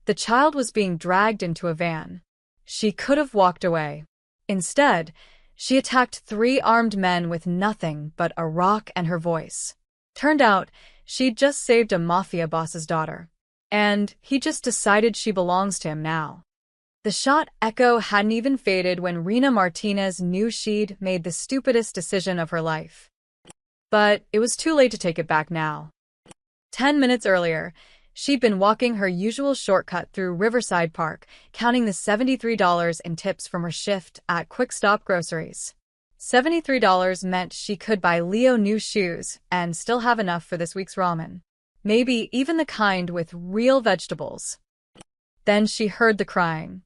The child was being dragged into a van. She could have walked away. Instead, she attacked 3 armed men with nothing but a rock and her voice. Turned out, she'd just saved a Mafia boss's daughter. And he just decided she belongs to him now. The shot echo hadn't even faded when Rena Martinez knew she'd made the stupidest decision of her life. But it was too late to take it back now. 10 minutes earlier, she'd been walking her usual shortcut through Riverside Park, counting the $73 in tips from her shift at Quick Stop Groceries. $73 meant she could buy Leo new shoes and still have enough for this week's ramen. Maybe even the kind with real vegetables. Then she heard the crying.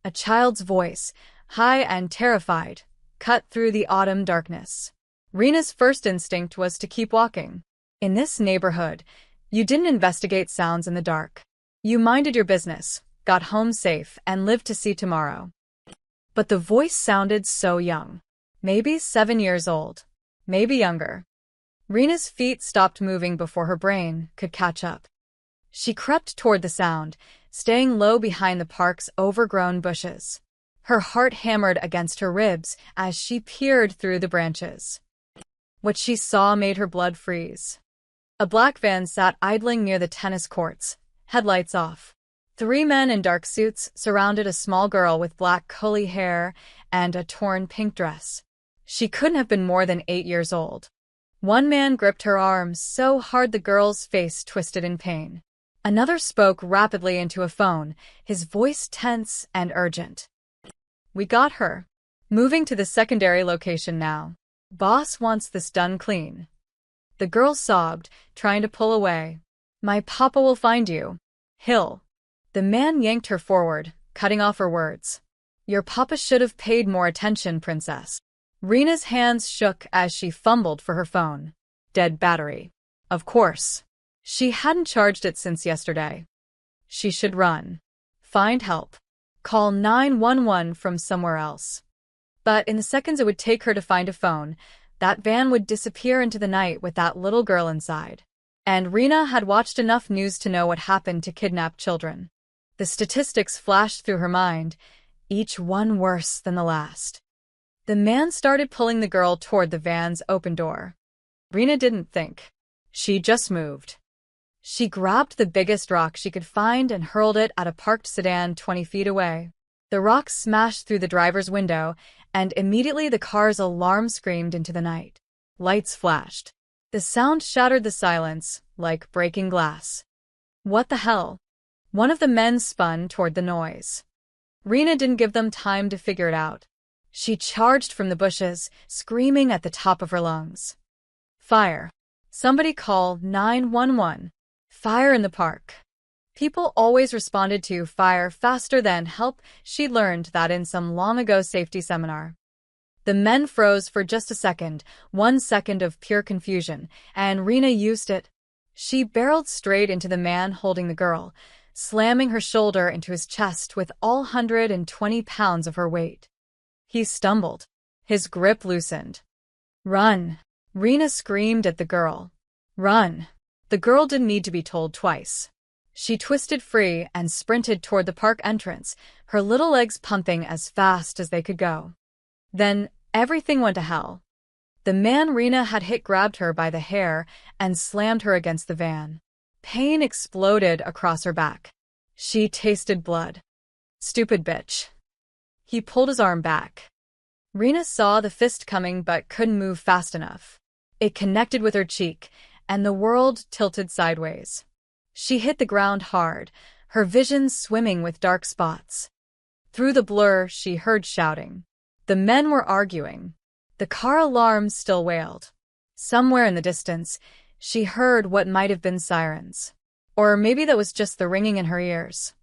A child's voice, high and terrified, cut through the autumn darkness. Rena's first instinct was to keep walking. In this neighborhood, you didn't investigate sounds in the dark. You minded your business, got home safe, and lived to see tomorrow. But the voice sounded so young. Maybe 7 years old. Maybe younger. Rena's feet stopped moving before her brain could catch up. She crept toward the sound, staying low behind the park's overgrown bushes. Her heart hammered against her ribs as she peered through the branches. What she saw made her blood freeze. A black van sat idling near the tennis courts, headlights off. 3 men in dark suits surrounded a small girl with black curly hair and a torn pink dress. She couldn't have been more than 8 years old. One man gripped her arm so hard the girl's face twisted in pain. Another spoke rapidly into a phone, his voice tense and urgent. "We got her. Moving to the secondary location now. Boss wants this done clean." The girl sobbed, trying to pull away. "My papa will find you. He'll." The man yanked her forward, cutting off her words. "Your papa should have paid more attention, princess." Rena's hands shook as she fumbled for her phone. Dead battery. Of course. She hadn't charged it since yesterday. She should run. Find help. Call 911 from somewhere else. But in the seconds it would take her to find a phone, that van would disappear into the night with that little girl inside. And Rena had watched enough news to know what happened to kidnapped children. The statistics flashed through her mind, each one worse than the last. The man started pulling the girl toward the van's open door. Rena didn't think. She just moved. She grabbed the biggest rock she could find and hurled it at a parked sedan 20 feet away. The rock smashed through the driver's window, and immediately the car's alarm screamed into the night. Lights flashed. The sound shattered the silence, like breaking glass. What the hell? One of the men spun toward the noise. Rena didn't give them time to figure it out. She charged from the bushes, screaming at the top of her lungs. Fire. Somebody call 911. Fire in the park. People always responded to fire faster than help. She learned that in some long-ago safety seminar. The men froze for just a second, 1 second of pure confusion, and Rena used it. She barreled straight into the man holding the girl, slamming her shoulder into his chest with all 120 pounds of her weight. He stumbled. His grip loosened. "Run!" Rena screamed at the girl. "Run!" The girl didn't need to be told twice. She twisted free and sprinted toward the park entrance, her little legs pumping as fast as they could go. Then everything went to hell. The man Rena had hit grabbed her by the hair and slammed her against the van. Pain exploded across her back. She tasted blood. "Stupid bitch." He pulled his arm back. Rena saw the fist coming but couldn't move fast enough. It connected with her cheek, and the world tilted sideways. She hit the ground hard, her vision swimming with dark spots. Through the blur, she heard shouting. The men were arguing. The car alarm still wailed. Somewhere in the distance, she heard what might have been sirens. Or maybe that was just the ringing in her ears.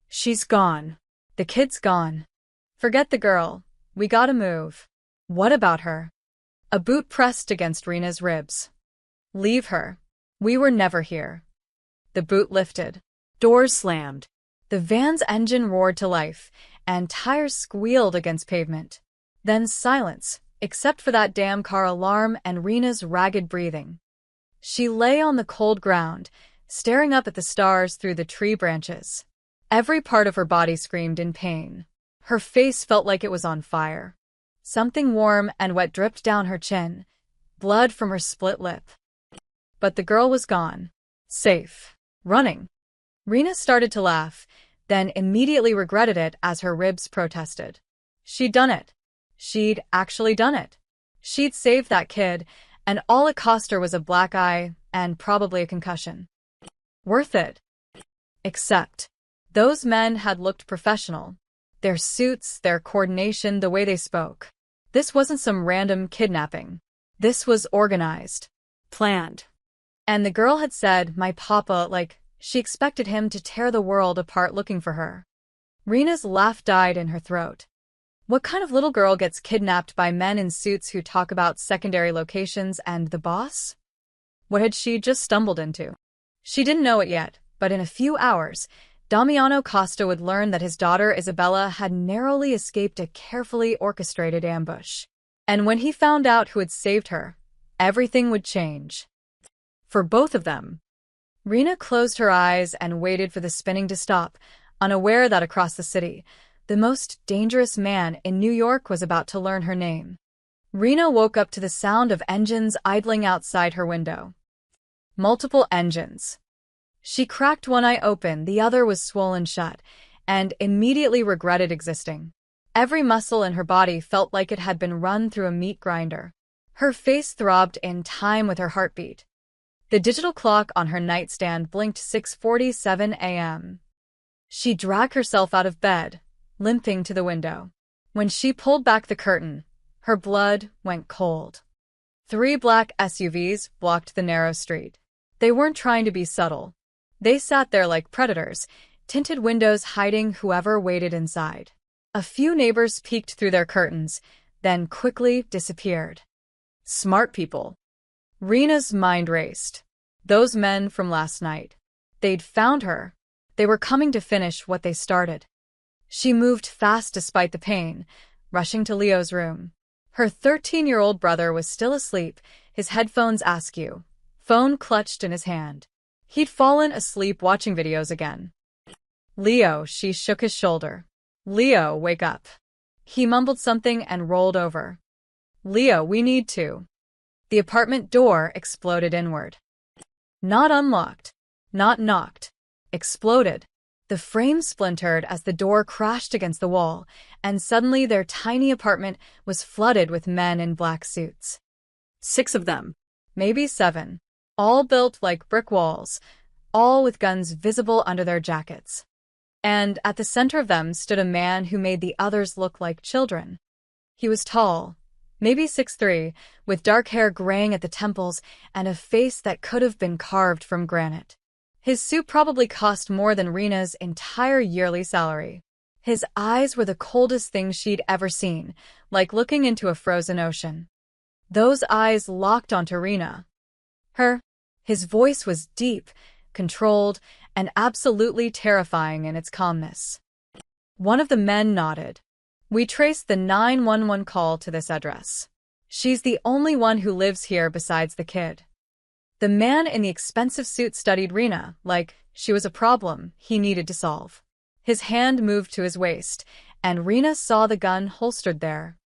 "She's gone. The kid's gone. Forget the girl. We gotta move." "What about her?" A boot pressed against Rena's ribs. "Leave her. We were never here." The boot lifted. Doors slammed. The van's engine roared to life, and tires squealed against pavement. Then silence, except for that damn car alarm and Rena's ragged breathing. She lay on the cold ground, staring up at the stars through the tree branches. Every part of her body screamed in pain. Her face felt like it was on fire. Something warm and wet dripped down her chin, blood from her split lip. But the girl was gone. Safe. Running. Rena started to laugh, then immediately regretted it as her ribs protested. She'd done it. She'd actually done it. She'd saved that kid, and all it cost her was a black eye and probably a concussion. Worth it. Except, those men had looked professional. Their suits, their coordination, the way they spoke. This wasn't some random kidnapping. This was organized. Planned. And the girl had said, my papa, like, she expected him to tear the world apart looking for her. Rena's laugh died in her throat. What kind of little girl gets kidnapped by men in suits who talk about secondary locations and the boss? What had she just stumbled into? She didn't know it yet, but in a few hours, Damiano Costa would learn that his daughter Isabella had narrowly escaped a carefully orchestrated ambush. And when he found out who had saved her, everything would change. For both of them. Rena closed her eyes and waited for the spinning to stop, unaware that across the city, the most dangerous man in New York was about to learn her name. Rena woke up to the sound of engines idling outside her window. Multiple engines. She cracked one eye open, the other was swollen shut, and immediately regretted existing. Every muscle in her body felt like it had been run through a meat grinder. Her face throbbed in time with her heartbeat. The digital clock on her nightstand blinked 6:47 a.m. She dragged herself out of bed, limping to the window. When she pulled back the curtain, her blood went cold. 3 black SUVs blocked the narrow street. They weren't trying to be subtle. They sat there like predators, tinted windows hiding whoever waited inside. A few neighbors peeked through their curtains, then quickly disappeared. Smart people. Rena's mind raced. Those men from last night. They'd found her. They were coming to finish what they started. She moved fast despite the pain, rushing to Leo's room. Her 13-year-old brother was still asleep, his headphones askew, phone clutched in his hand. He'd fallen asleep watching videos again. Leo, she shook his shoulder. Leo, wake up. He mumbled something and rolled over. Leo, we need to. The apartment door exploded inward. Not unlocked. Not knocked. Exploded. The frame splintered as the door crashed against the wall, and suddenly their tiny apartment was flooded with men in black suits. 6 of them. Maybe 7. All built like brick walls, all with guns visible under their jackets. And at the center of them stood a man who made the others look like children. He was tall, maybe 6'3", with dark hair graying at the temples and a face that could have been carved from granite. His suit probably cost more than Rena's entire yearly salary. His eyes were the coldest thing she'd ever seen, like looking into a frozen ocean. Those eyes locked onto Rena. His voice was deep, controlled, and absolutely terrifying in its calmness. One of the men nodded. We traced the 911 call to this address. She's the only one who lives here besides the kid. The man in the expensive suit studied Rena, like she was a problem he needed to solve. His hand moved to his waist, and Rena saw the gun holstered there.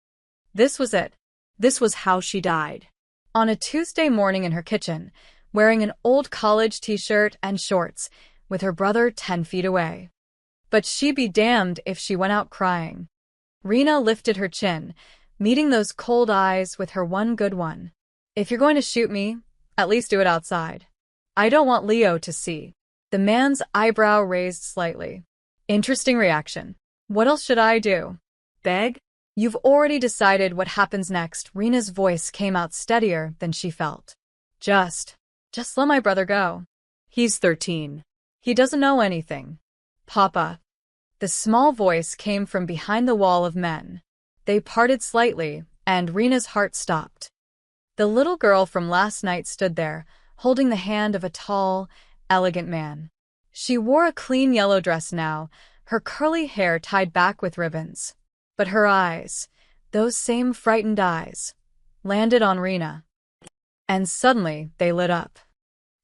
This was it. This was how she died. On a Tuesday morning in her kitchen, wearing an old college t-shirt and shorts, with her brother 10 feet away. But she'd be damned if she went out crying. Rena lifted her chin, meeting those cold eyes with her one good one. If you're going to shoot me, at least do it outside. I don't want Leo to see. The man's eyebrow raised slightly. Interesting reaction. What else should I do? Beg? You've already decided what happens next. Rena's voice came out steadier than she felt. Just let my brother go. He's 13. He doesn't know anything. Papa. The small voice came from behind the wall of men. They parted slightly, and Rena's heart stopped. The little girl from last night stood there, holding the hand of a tall, elegant man. She wore a clean yellow dress now, her curly hair tied back with ribbons. But her eyes, those same frightened eyes, landed on Rena. And suddenly they lit up.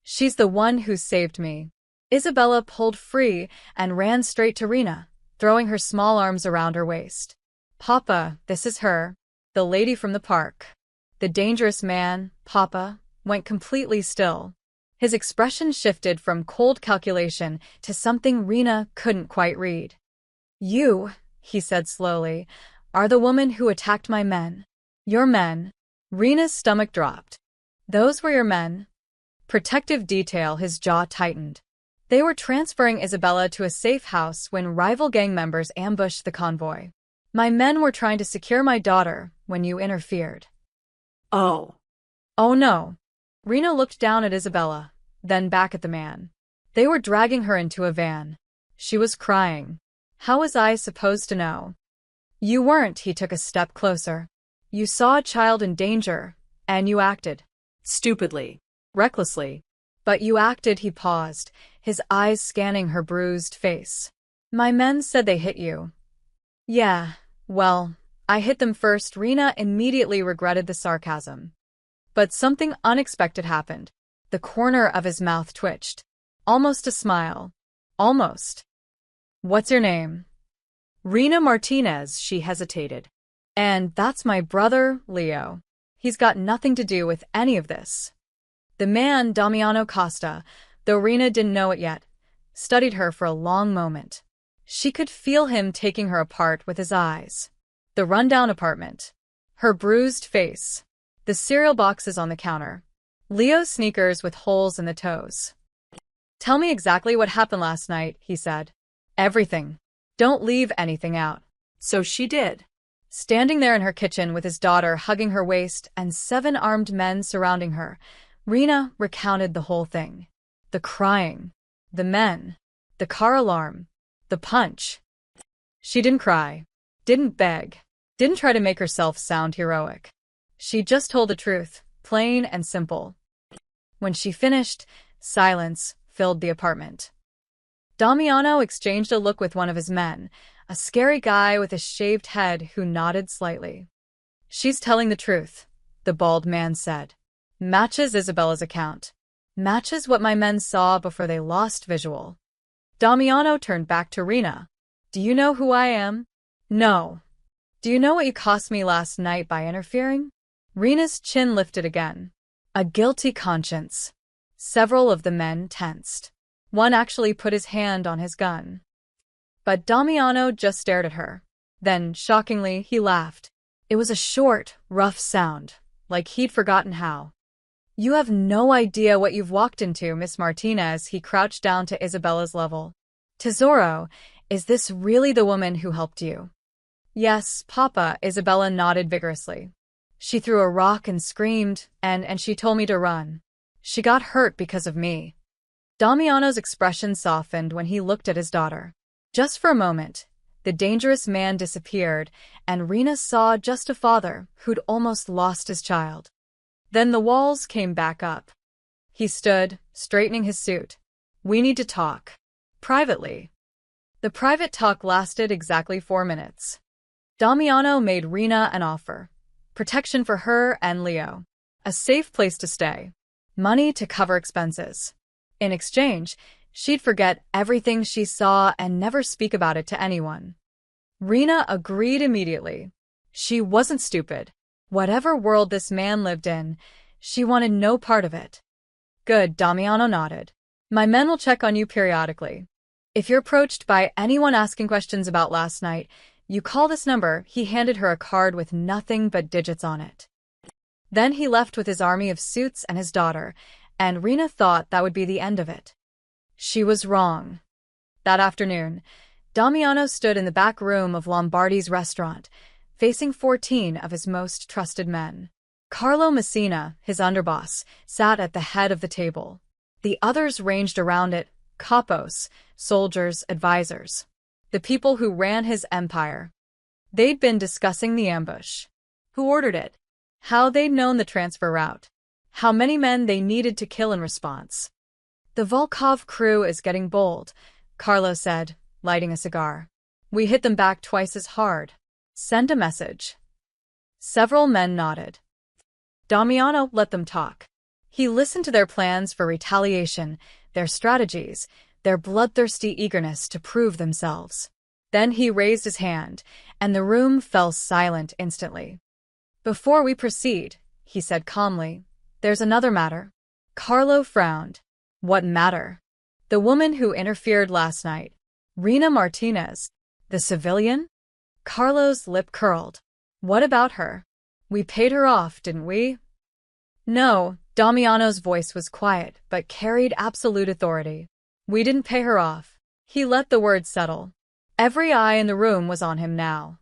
She's the one who saved me. Isabella pulled free and ran straight to Rena, throwing her small arms around her waist. Papa, this is her. The lady from the park. The dangerous man, Papa, went completely still. His expression shifted from cold calculation to something Rena couldn't quite read. You, he said slowly, are the woman who attacked my men. Your men. Rena's stomach dropped. Those were your men? Protective detail, his jaw tightened. They were transferring Isabella to a safe house when rival gang members ambushed the convoy. My men were trying to secure my daughter when you interfered. Oh. Oh no. Rena looked down at Isabella, then back at the man. They were dragging her into a van. She was crying. How was I supposed to know? You weren't. He took a step closer. You saw a child in danger, and you acted. Stupidly. Recklessly. But you acted. He paused, his eyes scanning her bruised face. My men said they hit you. Yeah, well, I hit them first. Rena immediately regretted the sarcasm. But something unexpected happened. The corner of his mouth twitched. Almost a smile. Almost. What's your name? Rena Martinez, she hesitated. And that's my brother, Leo. He's got nothing to do with any of this. The man, Damiano Costa, though Rena didn't know it yet, studied her for a long moment. She could feel him taking her apart with his eyes. The rundown apartment. Her bruised face. The cereal boxes on the counter. Leo's sneakers with holes in the toes. Tell me exactly what happened last night, he said. Everything. Don't leave anything out. So she did. Standing there in her kitchen with his daughter hugging her waist and 7 armed men surrounding her, Rena recounted the whole thing. The crying. The men. The car alarm. The punch. She didn't cry. Didn't beg. Didn't try to make herself sound heroic. She just told the truth, plain and simple. When she finished, silence filled the apartment. Damiano exchanged a look with one of his men, a scary guy with a shaved head who nodded slightly. She's telling the truth, the bald man said. Matches Isabella's account. Matches what my men saw before they lost visual. Damiano turned back to Rena. Do you know who I am? No. Do you know what you cost me last night by interfering? Rena's chin lifted again. A guilty conscience. Several of the men tensed. One actually put his hand on his gun. But Damiano just stared at her. Then, shockingly, he laughed. It was a short, rough sound, like he'd forgotten how. You have no idea what you've walked into, Miss Martinez. He crouched down to Isabella's level. Tesoro, is this really the woman who helped you? Yes, Papa, Isabella nodded vigorously. She threw a rock and screamed, and she told me to run. She got hurt because of me. Damiano's expression softened when he looked at his daughter. Just for a moment, the dangerous man disappeared, and Rena saw just a father who'd almost lost his child. Then the walls came back up. He stood, straightening his suit. We need to talk. Privately. The private talk lasted exactly 4 minutes. Damiano made Rena an offer. Protection for her and Leo. A safe place to stay. Money to cover expenses. In exchange, she'd forget everything she saw and never speak about it to anyone. Rena agreed immediately. She wasn't stupid. Whatever world this man lived in, she wanted no part of it. Good, Damiano nodded. My men will check on you periodically. If you're approached by anyone asking questions about last night, you call this number. He handed her a card with nothing but digits on it. Then he left with his army of suits and his daughter, and Rena thought that would be the end of it. She was wrong. That afternoon, Damiano stood in the back room of Lombardi's restaurant, facing 14 of his most trusted men. Carlo Messina, his underboss, sat at the head of the table. The others ranged around it, capos, soldiers, advisors. The people who ran his empire. They'd been discussing the ambush. Who ordered it? How they'd known the transfer route. How many men they needed to kill in response. The Volkov crew is getting bold, Carlo said, lighting a cigar. We hit them back twice as hard. Send a message. Several men nodded. Damiano let them talk. He listened to their plans for retaliation, their strategies, their bloodthirsty eagerness to prove themselves. Then he raised his hand, and the room fell silent instantly. "Before we proceed," he said calmly, "there's another matter." Carlo frowned. "What matter?" "The woman who interfered last night. Rena Martinez. The civilian?" Carlo's lip curled. "What about her? We paid her off, didn't we?" "No," Damiano's voice was quiet, but carried absolute authority. "We didn't pay her off." He let the words settle. Every eye in the room was on him now.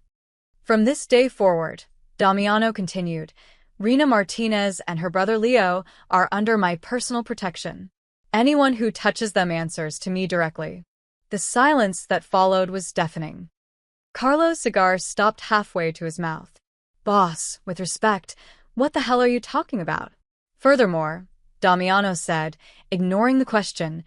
"From this day forward," Damiano continued, "Rena Martinez and her brother Leo are under my personal protection. Anyone who touches them answers to me directly." The silence that followed was deafening. Carlo's cigar stopped halfway to his mouth. "Boss, with respect, what the hell are you talking about?" "Furthermore," Damiano said, ignoring the question,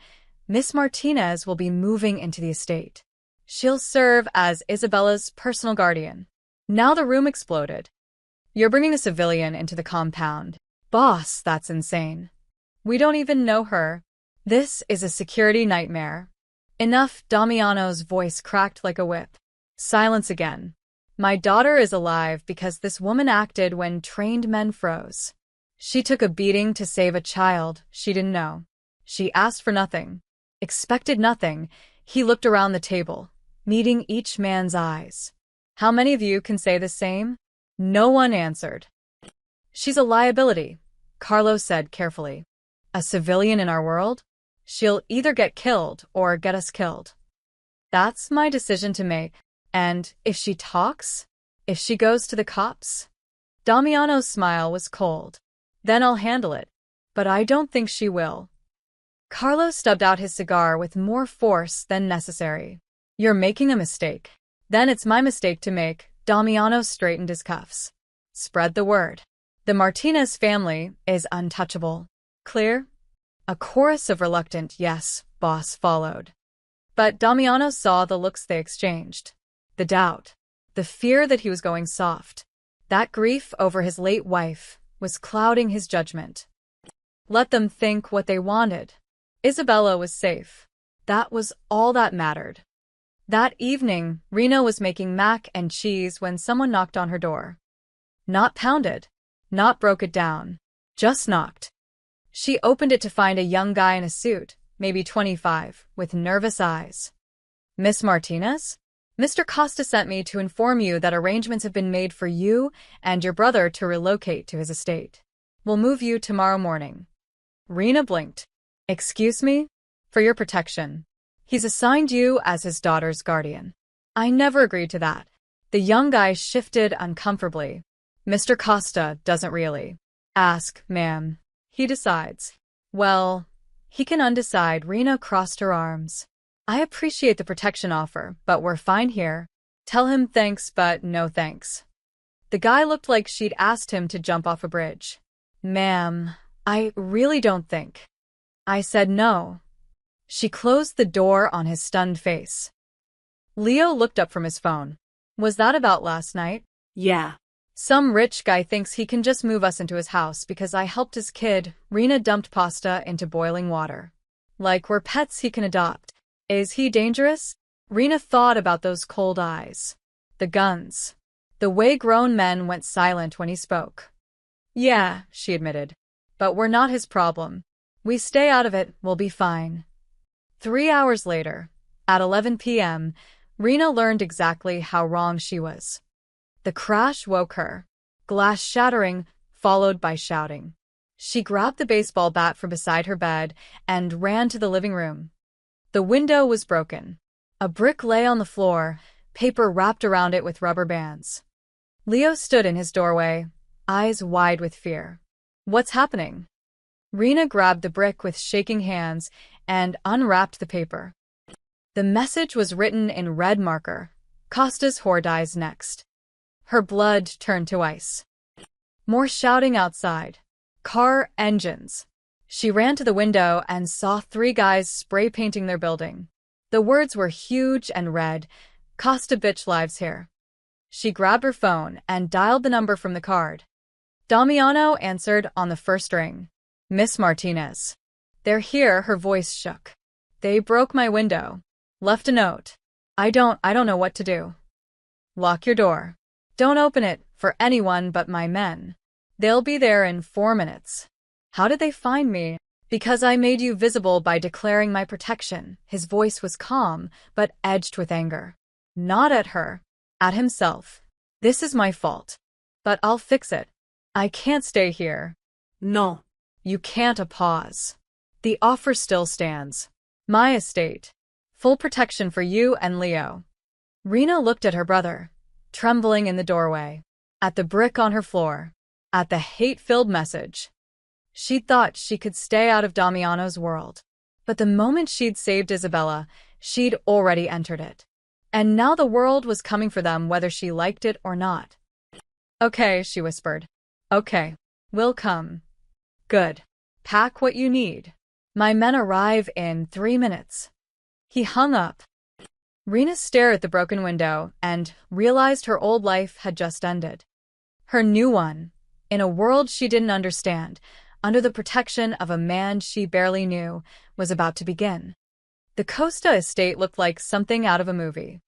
"Miss Martinez will be moving into the estate. She'll serve as Isabella's personal guardian." Now the room exploded. "You're bringing a civilian into the compound." "Boss, that's insane. We don't even know her. This is a security nightmare." "Enough," Damiano's voice cracked like a whip. Silence again. "My daughter is alive because this woman acted when trained men froze. She took a beating to save a child she didn't know. She asked for nothing, expected nothing." He looked around the table, meeting each man's eyes. "How many of you can say the same?" No one answered. "She's a liability," Carlos said carefully. "A civilian in our world? She'll either get killed or get us killed. That's my decision to make. And if she talks? If she goes to the cops?" Damiano's smile was cold. "Then I'll handle it. But I don't think she will." Carlos stubbed out his cigar with more force than necessary. "You're making a mistake." "Then it's my mistake to make." Damiano straightened his cuffs. "Spread the word. The Martinez family is untouchable. Clear?" A chorus of reluctant "yes, boss" followed. But Damiano saw the looks they exchanged. The doubt, the fear that he was going soft, that grief over his late wife was clouding his judgment. Let them think what they wanted. Isabella was safe. That was all that mattered. That evening, Rena was making mac and cheese when someone knocked on her door. Not pounded, not broke it down, just knocked. She opened it to find a young guy in a suit, maybe 25, with nervous eyes. "Miss Martinez? Mr. Costa sent me to inform you that arrangements have been made for you and your brother to relocate to his estate. We'll move you tomorrow morning." Rena blinked. "Excuse me? For your protection. He's assigned you as his daughter's guardian." "I never agreed to that." The young guy shifted uncomfortably. "Mr. Costa doesn't really ask, ma'am. He decides." "Well, he can undecide." Rena crossed her arms. "I appreciate the protection offer, but we're fine here. Tell him thanks, but no thanks." The guy looked like she'd asked him to jump off a bridge. "Ma'am, I really don't think." "I said no." She closed the door on his stunned face. Leo looked up from his phone. "Was that about last night?" "Yeah." "Some rich guy thinks he can just move us into his house because I helped his kid." Rena dumped pasta into boiling water. "Like we're pets he can adopt. Is he dangerous?" Rena thought about those cold eyes. The guns. The way grown men went silent when he spoke. "Yeah," she admitted. "But we're not his problem. We stay out of it, we'll be fine." 3 hours later, at 11 p.m., Rena learned exactly how wrong she was. The crash woke her, glass shattering, followed by shouting. She grabbed the baseball bat from beside her bed and ran to the living room. The window was broken. A brick lay on the floor, paper wrapped around it with rubber bands. Leo stood in his doorway, eyes wide with fear. "What's happening?" Rena grabbed the brick with shaking hands and unwrapped the paper. The message was written in red marker. "Costa's whore dies next." Her blood turned to ice. More shouting outside. Car engines. She ran to the window and saw 3 guys spray painting their building. The words were huge and red. "Costa bitch lives here." She grabbed her phone and dialed the number from the card. Damiano answered on the first ring. "Miss Martinez." "They're here." Her voice shook. They broke my window. Left a note. I don't know what to do. Lock your door. Don't open it for anyone but my men. They'll be there in 4 minutes. How did they find me? Because I made you visible by declaring my protection. His voice was calm, but edged with anger. Not at her. At himself. This is my fault. But I'll fix it. I can't stay here. No. You can't. A pause. The offer still stands. My estate. Full protection for you and Leo. Rena looked at her brother, trembling in the doorway, at the brick on her floor, at the hate-filled message. She'd thought she could stay out of Damiano's world. But the moment she'd saved Isabella, she'd already entered it. And now the world was coming for them whether she liked it or not. Okay, she whispered. Okay, we'll come. Good. Pack what you need. My men arrive in 3 minutes. He hung up. Rena stared at the broken window and realized her old life had just ended. Her new one, in a world she didn't understand, under the protection of a man she barely knew, was about to begin. The Costa estate looked like something out of a movie.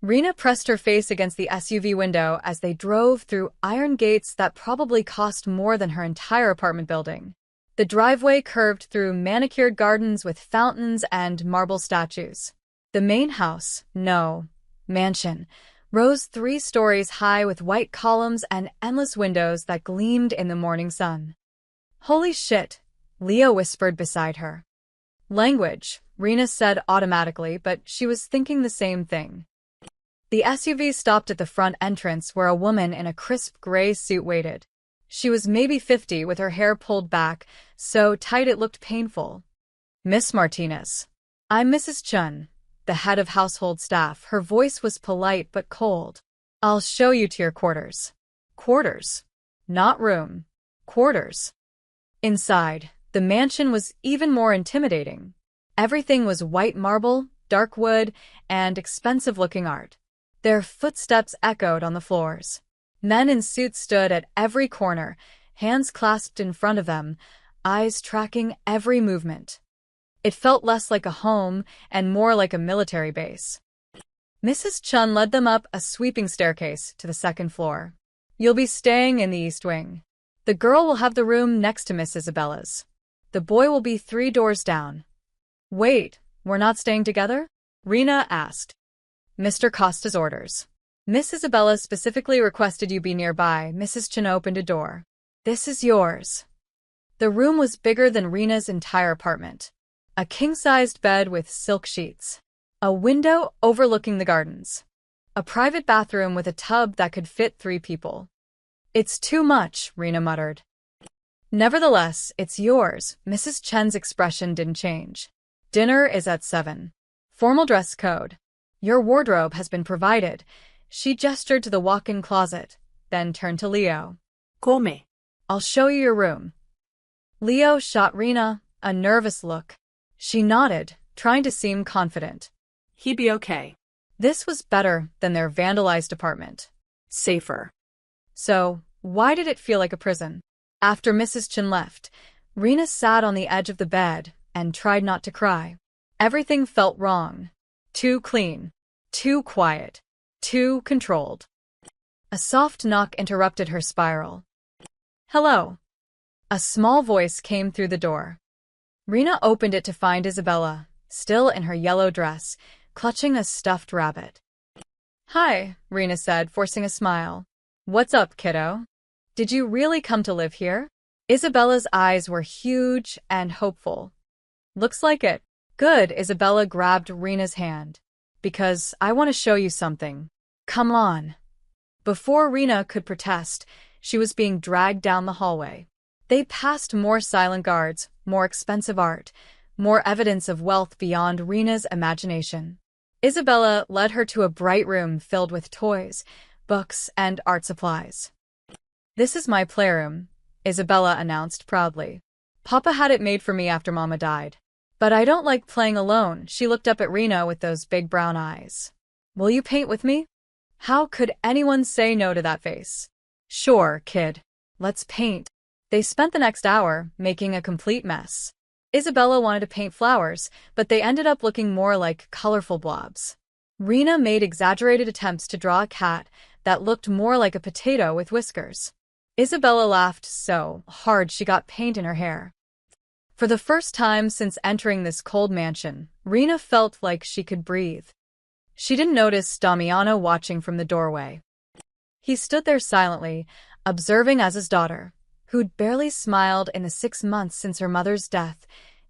Rena pressed her face against the SUV window as they drove through iron gates that probably cost more than her entire apartment building. The driveway curved through manicured gardens with fountains and marble statues. The main house, no, mansion, rose 3 stories high with white columns and endless windows that gleamed in the morning sun. Holy shit, Leo whispered beside her. Language, Rena said automatically, but she was thinking the same thing. The SUV stopped at the front entrance where a woman in a crisp gray suit waited. She was maybe 50 with her hair pulled back, so tight it looked painful. Miss Martinez. I'm Mrs. Chun, the head of household staff. Her voice was polite but cold. I'll show you to your quarters. Quarters. Not room. Quarters. Inside, the mansion was even more intimidating. Everything was white marble, dark wood, and expensive-looking art. Their footsteps echoed on the floors. Men in suits stood at every corner, hands clasped in front of them, eyes tracking every movement. It felt less like a home and more like a military base. Mrs. Chun led them up a sweeping staircase to the 2nd floor. You'll be staying in the East Wing. The girl will have the room next to Miss Isabella's. The boy will be 3 doors down. Wait, we're not staying together? Rena asked. Mr. Costa's orders. Miss Isabella specifically requested you be nearby. Mrs. Chun opened a door. This is yours. The room was bigger than Rena's entire apartment. A king-sized bed with silk sheets. A window overlooking the gardens. A private bathroom with a tub that could fit 3 people. It's too much, Rena muttered. Nevertheless, it's yours. Mrs. Chen's expression didn't change. Dinner is at 7. Formal dress code. Your wardrobe has been provided. She gestured to the walk-in closet, then turned to Leo. Come. I'll show you your room. Leo shot Rena a nervous look. She nodded, trying to seem confident. He be okay. This was better than their vandalized apartment. Safer. So, why did it feel like a prison? After Mrs. Chun left, Rena sat on the edge of the bed and tried not to cry. Everything felt wrong. Too clean. Too quiet. Too controlled. A soft knock interrupted her spiral. Hello. A small voice came through the door. Rena opened it to find Isabella, still in her yellow dress, clutching a stuffed rabbit. Hi, Rena said, forcing a smile. What's up, kiddo? Did you really come to live here? Isabella's eyes were huge and hopeful. Looks like it. Good, Isabella grabbed Rena's hand. Because I want to show you something. Come on. Before Rena could protest, she was being dragged down the hallway. They passed more silent guards, more expensive art, more evidence of wealth beyond Rena's imagination. Isabella led her to a bright room filled with toys, books, and art supplies. This is my playroom, Isabella announced proudly. Papa had it made for me after Mama died. But I don't like playing alone. She looked up at Rena with those big brown eyes. Will you paint with me? How could anyone say no to that face? Sure, kid. Let's paint. They spent the next hour making a complete mess. Isabella wanted to paint flowers, but they ended up looking more like colorful blobs. Rena made exaggerated attempts to draw a cat that looked more like a potato with whiskers. Isabella laughed so hard she got paint in her hair. For the first time since entering this cold mansion, Rena felt like she could breathe. She didn't notice Damiano watching from the doorway. He stood there silently, observing as his daughter, who'd barely smiled in the 6 months since her mother's death,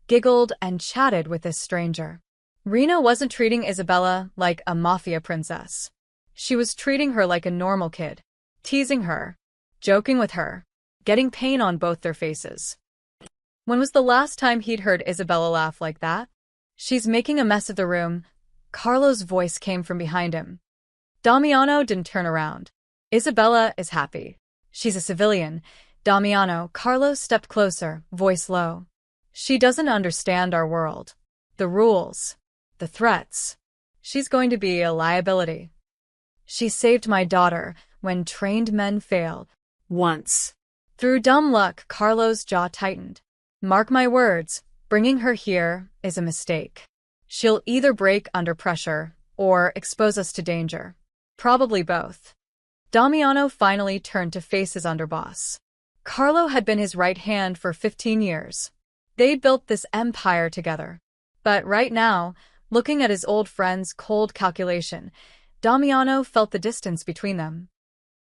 giggled and chatted with this stranger. Rena wasn't treating Isabella like a Mafia princess. She was treating her like a normal kid, teasing her, joking with her, getting pain on both their faces. When was the last time he'd heard Isabella laugh like that? She's making a mess of the room. Carlo's voice came from behind him. Damiano didn't turn around. Isabella is happy. She's a civilian. Damiano, Carlo stepped closer, voice low. She doesn't understand our world. The rules. The threats. She's going to be a liability. She saved my daughter when trained men failed. Once. Through dumb luck, Carlo's jaw tightened. Mark my words, bringing her here is a mistake. She'll either break under pressure or expose us to danger. Probably both. Damiano finally turned to face his underboss. Carlo had been his right hand for 15 years. They built this empire together. But right now, looking at his old friend's cold calculation, Damiano felt the distance between them.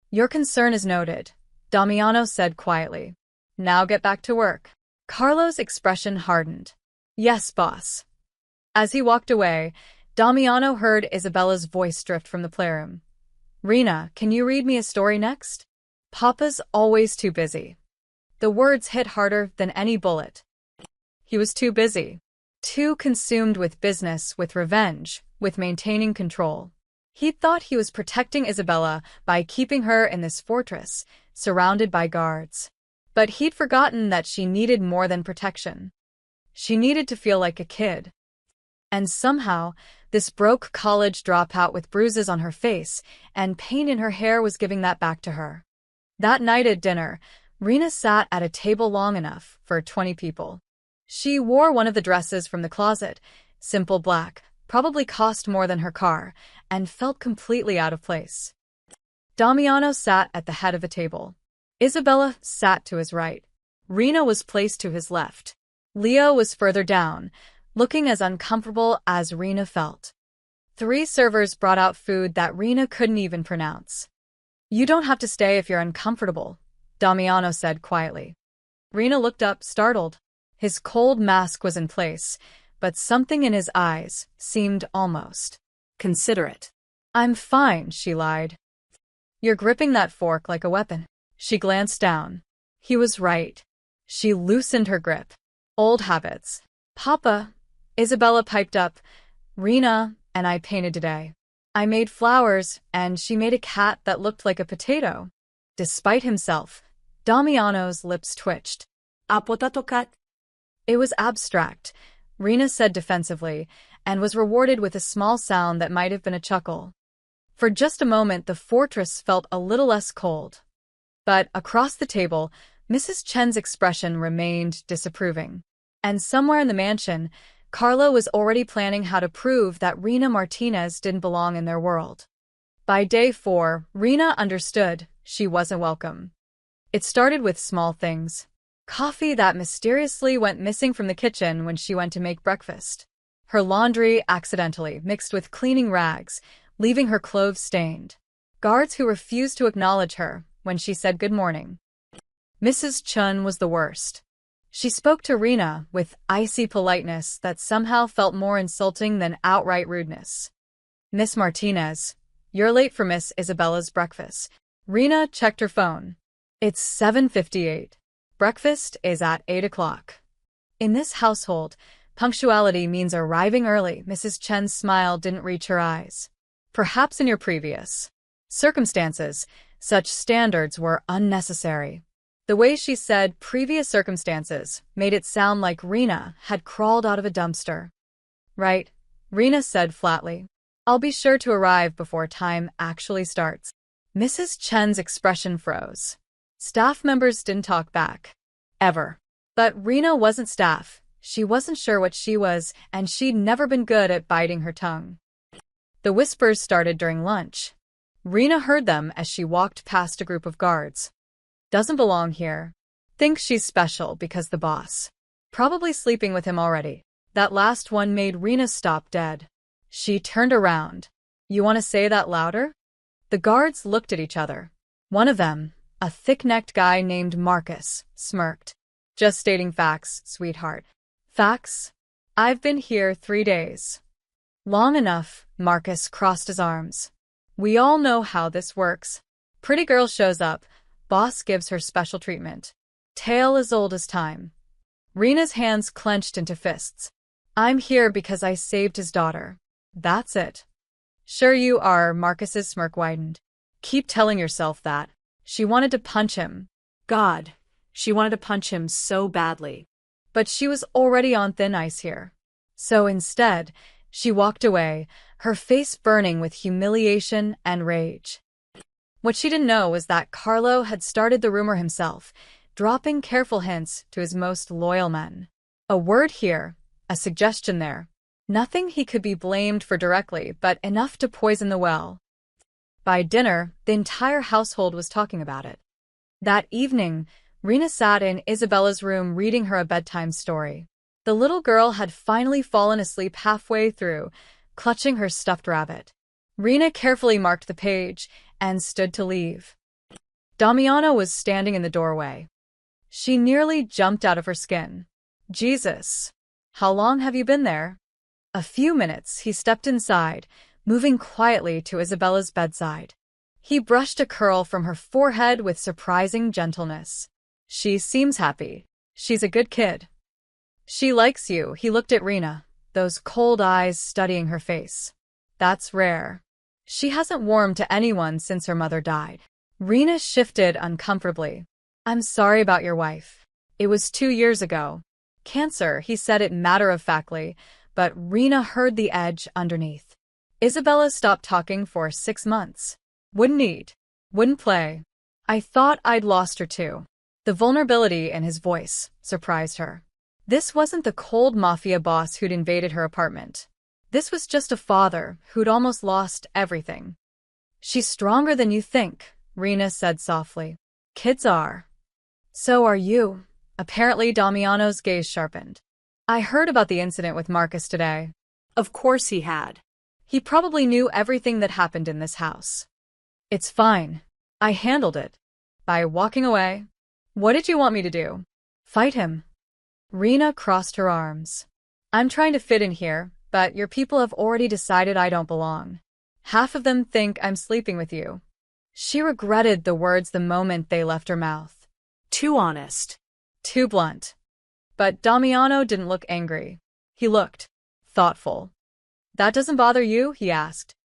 Your concern is noted, Damiano said quietly. Now get back to work. Carlo's expression hardened. Yes, boss. As he walked away, Damiano heard Isabella's voice drift from the playroom. Rena, can you read me a story next? Papa's always too busy. The words hit harder than any bullet. He was too busy. Too consumed with business, with revenge, with maintaining control. He thought he was protecting Isabella by keeping her in this fortress, surrounded by guards. But he'd forgotten that she needed more than protection. She needed to feel like a kid. And somehow, this broke college dropout with bruises on her face and pain in her hair was giving that back to her. That night at dinner, Rena sat at a table long enough for 20 people. She wore one of the dresses from the closet, simple black, probably cost more than her car, and felt completely out of place. Damiano sat at the head of the table. Isabella sat to his right. Rena was placed to his left. Leo was further down, looking as uncomfortable as Rena felt. 3 servers brought out food that Rena couldn't even pronounce. You don't have to stay if you're uncomfortable, Damiano said quietly. Rena looked up, startled. His cold mask was in place, but something in his eyes seemed almost considerate. I'm fine, she lied. You're gripping that fork like a weapon. She glanced down. He was right. She loosened her grip. Old habits. Papa, Isabella piped up. Rena and I painted today. I made flowers, and she made a cat that looked like a potato. Despite himself, Damiano's lips twitched. A potato cat? It was abstract, Rena said defensively, and was rewarded with a small sound that might have been a chuckle. For just a moment, the fortress felt a little less cold. But across the table, Mrs. Chen's expression remained disapproving. And somewhere in the mansion, Carlo was already planning how to prove that Rena Martinez didn't belong in their world. By day 4, Rena understood she wasn't welcome. It started with small things. Coffee that mysteriously went missing from the kitchen when she went to make breakfast. Her laundry accidentally mixed with cleaning rags, leaving her clothes stained. Guards who refused to acknowledge her when she said good morning. Mrs. Chun was the worst. She spoke to Rena with icy politeness that somehow felt more insulting than outright rudeness. Miss Martinez, you're late for Miss Isabella's breakfast. Rena checked her phone. It's 7:58. Breakfast is at 8 o'clock. In this household, punctuality means arriving early. Mrs. Chen's smile didn't reach her eyes. Perhaps in your previous circumstances, such standards were unnecessary. The way she said previous circumstances made it sound like Rena had crawled out of a dumpster. Right, Rena said flatly. I'll be sure to arrive before time actually starts. Mrs. Chen's expression froze. Staff members didn't talk back. Ever. But Rena wasn't staff. She wasn't sure what she was, and she'd never been good at biting her tongue. The whispers started during lunch. Rena heard them as she walked past a group of guards. Doesn't belong here. Thinks she's special because the boss. Probably sleeping with him already. That last one made Rena stop dead. She turned around. You want to say that louder? The guards looked at each other. One of them, a thick-necked guy named Marcus, smirked. Just stating facts, sweetheart. Facts? I've been here 3 days. Long enough, Marcus crossed his arms. We all know how this works. Pretty girl shows up, boss gives her special treatment. Tale as old as time. Rena's hands clenched into fists. I'm here because I saved his daughter. That's it. Sure you are, Marcus's smirk widened. Keep telling yourself that. She wanted to punch him. God, she wanted to punch him so badly. But she was already on thin ice here. So instead, she walked away, her face burning with humiliation and rage. What she didn't know was that Carlo had started the rumor himself, dropping careful hints to his most loyal men. A word here, a suggestion there. Nothing he could be blamed for directly, but enough to poison the well. By dinner, the entire household was talking about it. That evening, Rena sat in Isabella's room reading her a bedtime story. The little girl had finally fallen asleep halfway through, clutching her stuffed rabbit. Rena carefully marked the page and stood to leave. Damiano was standing in the doorway. She nearly jumped out of her skin. Jesus, how long have you been there? A few minutes, he stepped inside, moving quietly to Isabella's bedside. He brushed a curl from her forehead with surprising gentleness. She seems happy. She's a good kid. She likes you, he looked at Rena, those cold eyes studying her face. That's rare. She hasn't warmed to anyone since her mother died. Rena shifted uncomfortably. I'm sorry about your wife. It was 2 years ago. Cancer, he said it matter-of-factly, but Rena heard the edge underneath. Isabella stopped talking for 6 months. Wouldn't eat. Wouldn't play. I thought I'd lost her too. The vulnerability in his voice surprised her. This wasn't the cold mafia boss who'd invaded her apartment. This was just a father who'd almost lost everything. She's stronger than you think, Rena said softly. Kids are. So are you. Apparently Damiano's gaze sharpened. I heard about the incident with Marcus today. Of course he had. He probably knew everything that happened in this house. It's fine. I handled it. By walking away. What did you want me to do? Fight him? Rena crossed her arms. I'm trying to fit in here, but your people have already decided I don't belong. Half of them think I'm sleeping with you. She regretted the words the moment they left her mouth. Too honest. Too blunt. But Damiano didn't look angry. He looked thoughtful. That doesn't bother you? He asked.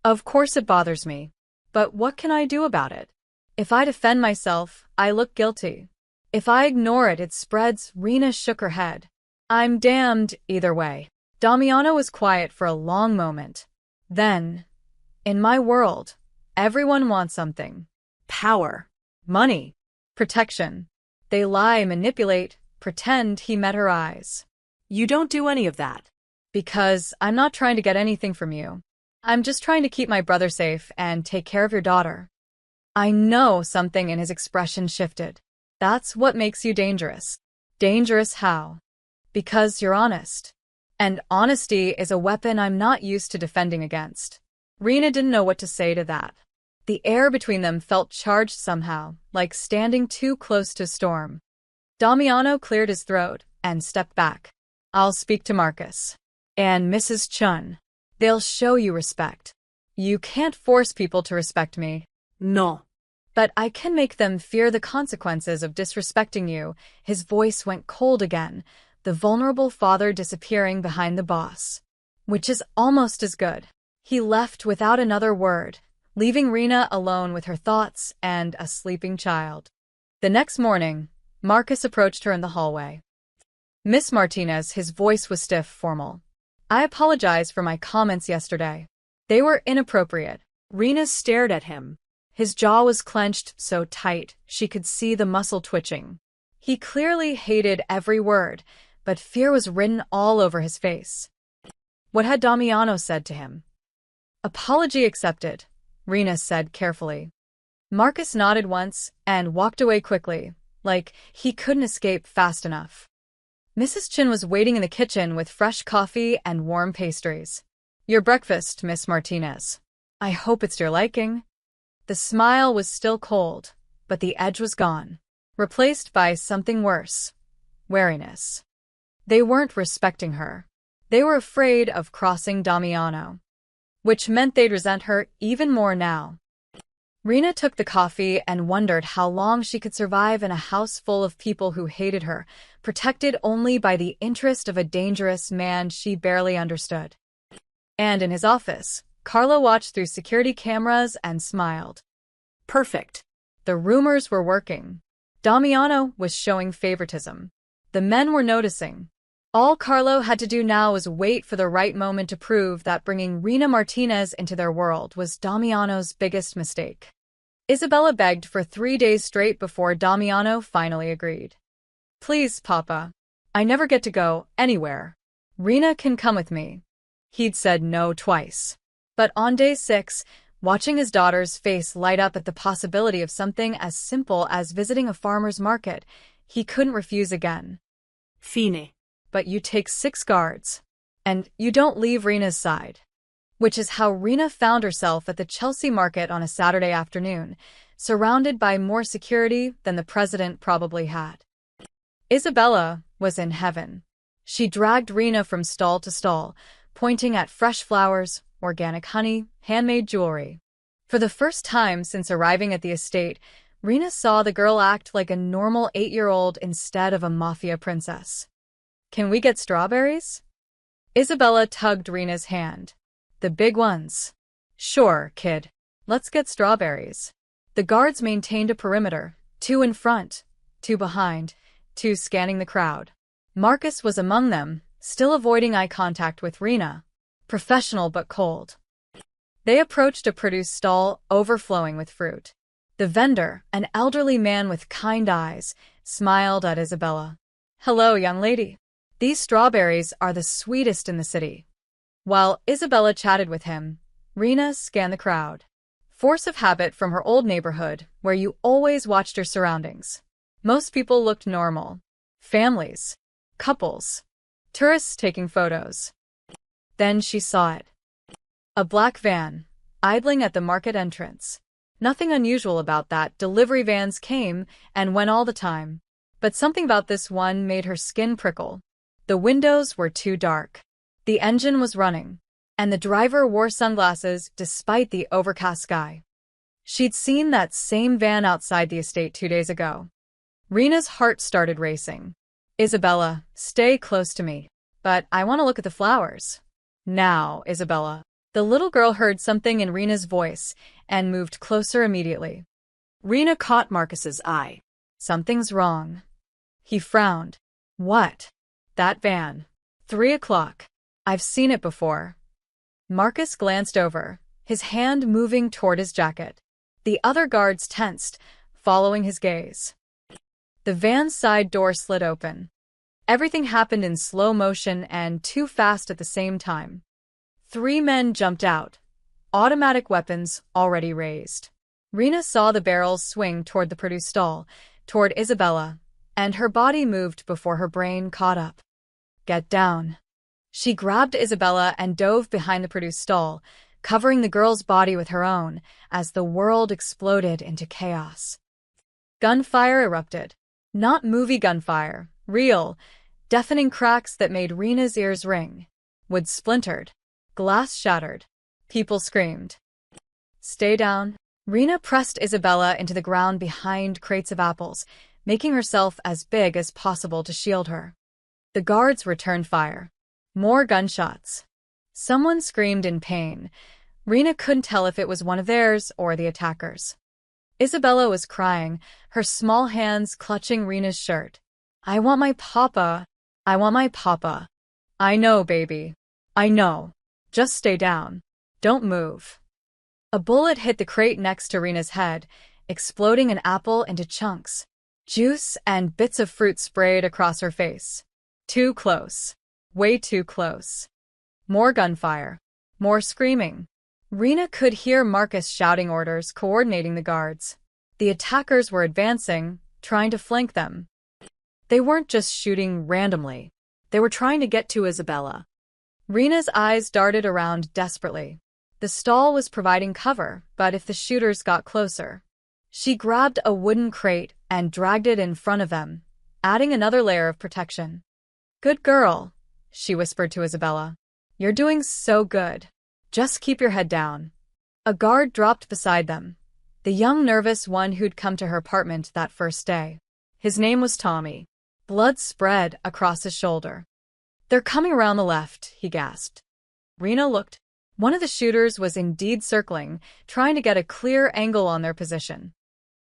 Of course it bothers me. But what can I do about it? If I defend myself, I look guilty. If I ignore it, it spreads. Rena shook her head. I'm damned either way. Damiano was quiet for a long moment. Then, in my world, everyone wants something. Power. Money. Protection. They lie, manipulate, pretend. He met her eyes. You don't do any of that. Because I'm not trying to get anything from you. I'm just trying to keep my brother safe and take care of your daughter. I know something in his expression shifted. That's what makes you dangerous. Dangerous how? Because you're honest. And honesty is a weapon I'm not used to defending against. Rena didn't know what to say to that. The air between them felt charged somehow, like standing too close to a storm. Damiano cleared his throat and stepped back. I'll speak to Marcus. And Mrs. Chun. They'll show you respect. You can't force people to respect me. No. But I can make them fear the consequences of disrespecting you. His voice went cold again, the vulnerable father disappearing behind the boss. Which is almost as good. He left without another word, leaving Rena alone with her thoughts and a sleeping child. The next morning, Marcus approached her in the hallway. Miss Martinez, his voice was stiff, formal. I apologize for my comments yesterday. They were inappropriate. Rena stared at him. His jaw was clenched so tight she could see the muscle twitching. He clearly hated every word, but fear was written all over his face. What had Damiano said to him? Apology accepted, Rena said carefully. Marcus nodded once and walked away quickly, like he couldn't escape fast enough. Mrs. Chin was waiting in the kitchen with fresh coffee and warm pastries. Your breakfast, Miss Martinez. I hope it's your liking. The smile was still cold, but the edge was gone, replaced by something worse, wariness. They weren't respecting her. They were afraid of crossing Damiano, which meant they'd resent her even more now. Rena took the coffee and wondered how long she could survive in a house full of people who hated her, protected only by the interest of a dangerous man she barely understood. And in his office, Carlo watched through security cameras and smiled. Perfect. The rumors were working. Damiano was showing favoritism. The men were noticing. All Carlo had to do now was wait for the right moment to prove that bringing Rena Martinez into their world was Damiano's biggest mistake. Isabella begged for 3 days straight before Damiano finally agreed. Please, Papa. I never get to go anywhere. Rena can come with me. He'd said no twice. But on day 6, watching his daughter's face light up at the possibility of something as simple as visiting a farmer's market, he couldn't refuse again. Fine. But you take 6 guards. And you don't leave Rena's side. Which is how Rena found herself at the Chelsea market on a Saturday afternoon, surrounded by more security than the president probably had. Isabella was in heaven. She dragged Rena from stall to stall, pointing at fresh flowers, organic honey, handmade jewelry. For the first time since arriving at the estate, Rena saw the girl act like a normal 8-year-old instead of a Mafia princess. Can we get strawberries? Isabella tugged Rena's hand. The big ones. Sure, kid. Let's get strawberries. The guards maintained a perimeter, 2 in front, 2 behind, 2 scanning the crowd. Marcus was among them, still avoiding eye contact with Rena. Professional but cold. They approached a produce stall overflowing with fruit. The vendor, an elderly man with kind eyes, smiled at Isabella. Hello, young lady. These strawberries are the sweetest in the city. While Isabella chatted with him, Rena scanned the crowd. Force of habit from her old neighborhood, where you always watched your surroundings. Most people looked normal. Families. Couples. Tourists taking photos. Then she saw it. A black van, idling at the market entrance. Nothing unusual about that. Delivery vans came and went all the time. But something about this one made her skin prickle. The windows were too dark. The engine was running, and the driver wore sunglasses despite the overcast sky. She'd seen that same van outside the estate 2 days ago. Rena's heart started racing. Isabella, stay close to me. But I want to look at the flowers. Now, Isabella. The little girl heard something in Rena's voice and moved closer immediately. Rena caught Marcus's eye. Something's wrong. He frowned. What? That van. 3 o'clock. I've seen it before. Marcus glanced over, his hand moving toward his jacket. The other guards tensed, following his gaze. The van's side door slid open. Everything happened in slow motion and too fast at the same time. 3 men jumped out, automatic weapons already raised. Rena saw the barrels swing toward the produce stall, toward Isabella, and her body moved before her brain caught up. Get down. She grabbed Isabella and dove behind the produce stall, covering the girl's body with her own, as the world exploded into chaos. Gunfire erupted. Not movie gunfire, real, deafening cracks that made Rena's ears ring. Wood splintered. Glass shattered. People screamed. Stay down. Rena pressed Isabella into the ground behind crates of apples, making herself as big as possible to shield her. The guards returned fire. More gunshots. Someone screamed in pain. Rena couldn't tell if it was one of theirs or the attackers. Isabella was crying, her small hands clutching Rena's shirt. I want my papa. I want my papa. I know, baby. I know. Just stay down. Don't move. A bullet hit the crate next to Rena's head, exploding an apple into chunks. Juice and bits of fruit sprayed across her face. Too close. Way too close. More gunfire. More screaming. Rena could hear Marcus shouting orders, coordinating the guards. The attackers were advancing, trying to flank them. They weren't just shooting randomly. They were trying to get to Isabella. Rena's eyes darted around desperately. The stall was providing cover, but if the shooters got closer... She grabbed a wooden crate and dragged it in front of them, adding another layer of protection. "Good girl," she whispered to Isabella. "You're doing so good. Just keep your head down." A guard dropped beside them, the young nervous one who'd come to her apartment that first day. His name was Tommy. Blood spread across his shoulder. "They're coming around the left," he gasped. Rena looked. One of the shooters was indeed circling, trying to get a clear angle on their position.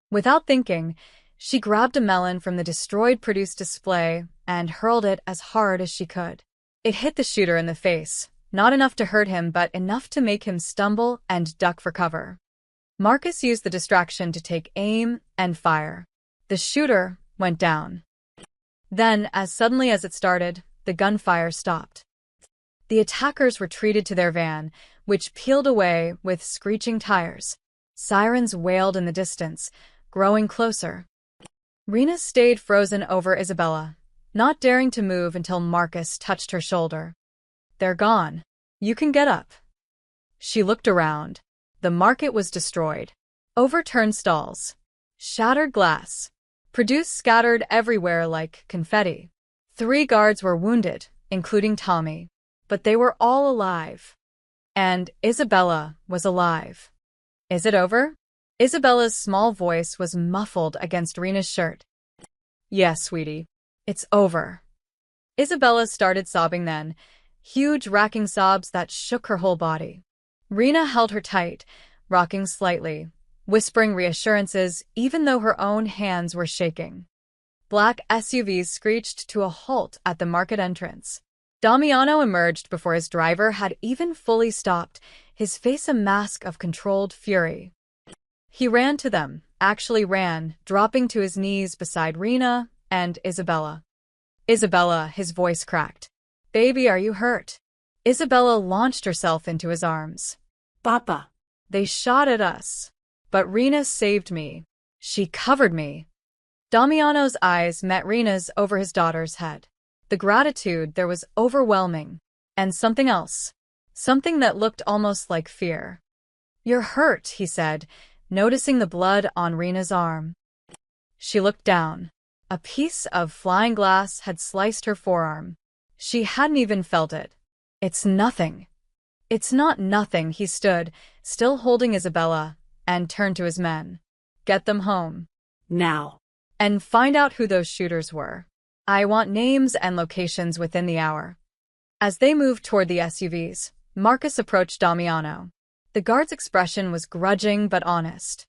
Without thinking, she grabbed a melon from the destroyed produce display and hurled it as hard as she could. It hit the shooter in the face, not enough to hurt him but enough to make him stumble and duck for cover. Marcus used the distraction to take aim and fire. The shooter went down. Then, as suddenly as it started, the gunfire stopped. The attackers retreated to their van, which peeled away with screeching tires. Sirens wailed in the distance, growing closer. Rena stayed frozen over Isabella, not daring to move until Marcus touched her shoulder. "They're gone. You can get up." She looked around. The market was destroyed. Overturned stalls. Shattered glass. Produce scattered everywhere like confetti. 3 guards were wounded, including Tommy. But they were all alive. And Isabella was alive. "Is it over?" Isabella's small voice was muffled against Rena's shirt. "Yes, sweetie. It's over." Isabella started sobbing then, huge racking sobs that shook her whole body. Rena held her tight, rocking slightly, whispering reassurances even though her own hands were shaking. Black SUVs screeched to a halt at the market entrance. Damiano emerged before his driver had even fully stopped, his face a mask of controlled fury. He ran to them, actually ran, dropping to his knees beside Rena and Isabella. "Isabella," his voice cracked. "Baby, are you hurt?" Isabella launched herself into his arms. "Papa." "They shot at us. But Rena saved me. She covered me." Damiano's eyes met Rena's over his daughter's head. The gratitude there was overwhelming. And something else. Something that looked almost like fear. "You're hurt," he said, noticing the blood on Rena's arm. She looked down. A piece of flying glass had sliced her forearm. She hadn't even felt it. "It's nothing." "It's not nothing," he stood, still holding Isabella, and turned to his men. "Get them home. Now. And find out who those shooters were. I want names and locations within the hour." As they moved toward the SUVs, Marcus approached Damiano. The guard's expression was grudging but honest.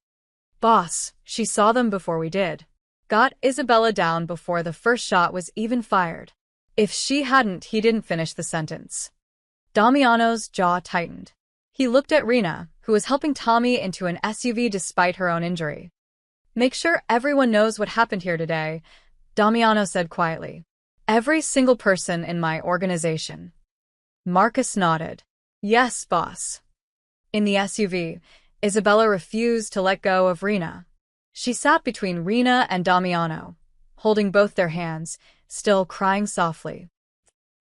"Boss, she saw them before we did. Got Isabella down before the first shot was even fired." If she hadn't, he didn't finish the sentence. Damiano's jaw tightened. He looked at Rena, who was helping Tommy into an SUV despite her own injury. "Make sure everyone knows what happened here today," Damiano said quietly. "Every single person in my organization." Marcus nodded. "Yes, boss." In the SUV, Isabella refused to let go of Rena. She sat between Rena and Damiano, holding both their hands, still crying softly.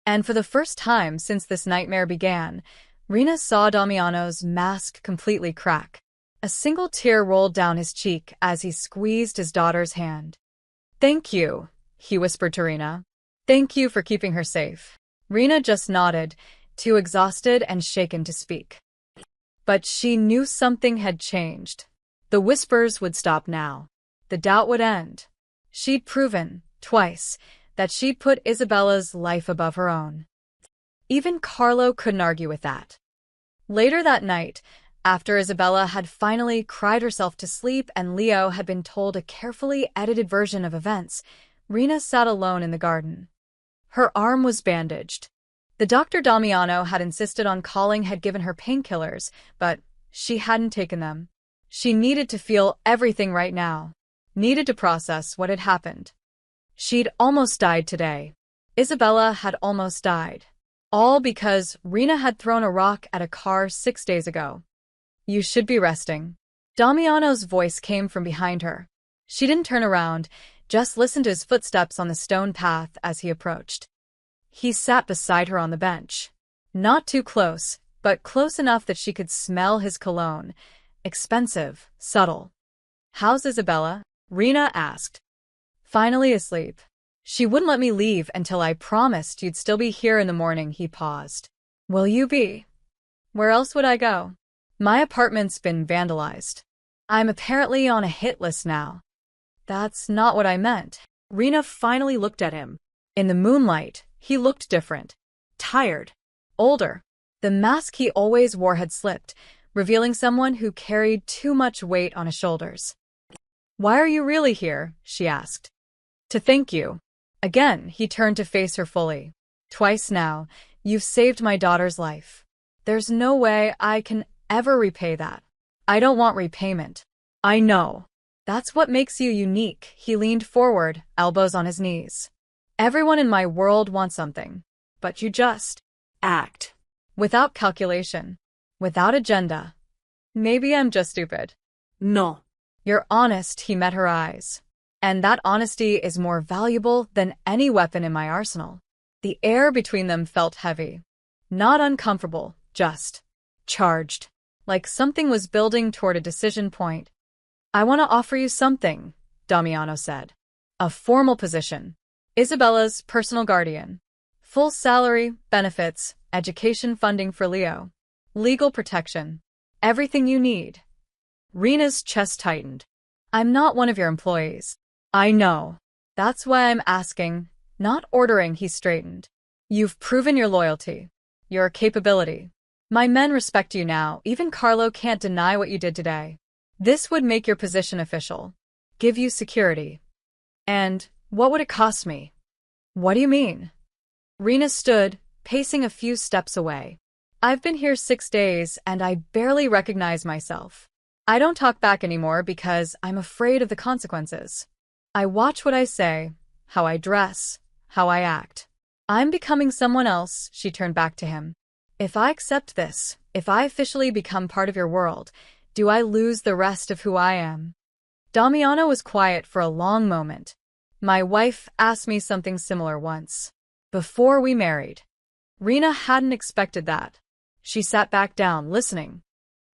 And for the first time since this nightmare began, Rena saw Damiano's mask completely crack. A single tear rolled down his cheek as he squeezed his daughter's hand. "Thank you," he whispered to Rena. "Thank you for keeping her safe." Rena just nodded, too exhausted and shaken to speak. But she knew something had changed. The whispers would stop now. The doubt would end. She'd proven, twice, that she'd put Isabella's life above her own. Even Carlo couldn't argue with that. Later that night, after Isabella had finally cried herself to sleep and Leo had been told a carefully edited version of events, Rena sat alone in the garden. Her arm was bandaged. The doctor Damiano had insisted on calling had given her painkillers, but she hadn't taken them. She needed to feel everything right now. Needed to process what had happened. She'd almost died today. Isabella had almost died. All because Rena had thrown a rock at a car 6 days ago. You should be resting. Damiano's voice came from behind her. She didn't turn around, just listened to his footsteps on the stone path as he approached. He sat beside her on the bench. Not too close, but close enough that she could smell his cologne. Expensive, subtle. How's Isabella? Rena asked. Finally asleep. She wouldn't let me leave until I promised you'd still be here in the morning, he paused. Will you be? Where else would I go? My apartment's been vandalized. I'm apparently on a hit list now. That's not what I meant. Rena finally looked at him. In the moonlight, he looked different. Tired. Older. The mask he always wore had slipped, revealing someone who carried too much weight on his shoulders. Why are you really here? She asked. To thank you. Again, he turned to face her fully. Twice now, you've saved my daughter's life. There's no way I can ever repay that. I don't want repayment. I know. That's what makes you unique. He leaned forward, elbows on his knees. Everyone in my world wants something. But you just act. Without calculation. Without agenda. Maybe I'm just stupid. No. You're honest, he met her eyes. And that honesty is more valuable than any weapon in my arsenal. The air between them felt heavy. Not uncomfortable, just charged. Like something was building toward a decision point. I want to offer you something, Damiano said. A formal position. Isabella's personal guardian. Full salary, benefits, education funding for Leo. Legal protection. Everything you need. Rena's chest tightened. I'm not one of your employees. I know. That's why I'm asking, not ordering, he straightened. You've proven your loyalty. Your capability. My men respect you now. Even Carlo can't deny what you did today. This would make your position official. Give you security. And what would it cost me? What do you mean? Rena stood, pacing a few steps away. I've been here 6 days and I barely recognize myself. I don't talk back anymore because I'm afraid of the consequences. I watch what I say, how I dress, how I act. I'm becoming someone else, she turned back to him. If I accept this, if I officially become part of your world, do I lose the rest of who I am? Damiano was quiet for a long moment. My wife asked me something similar once. Before we married. Rena hadn't expected that. She sat back down, listening.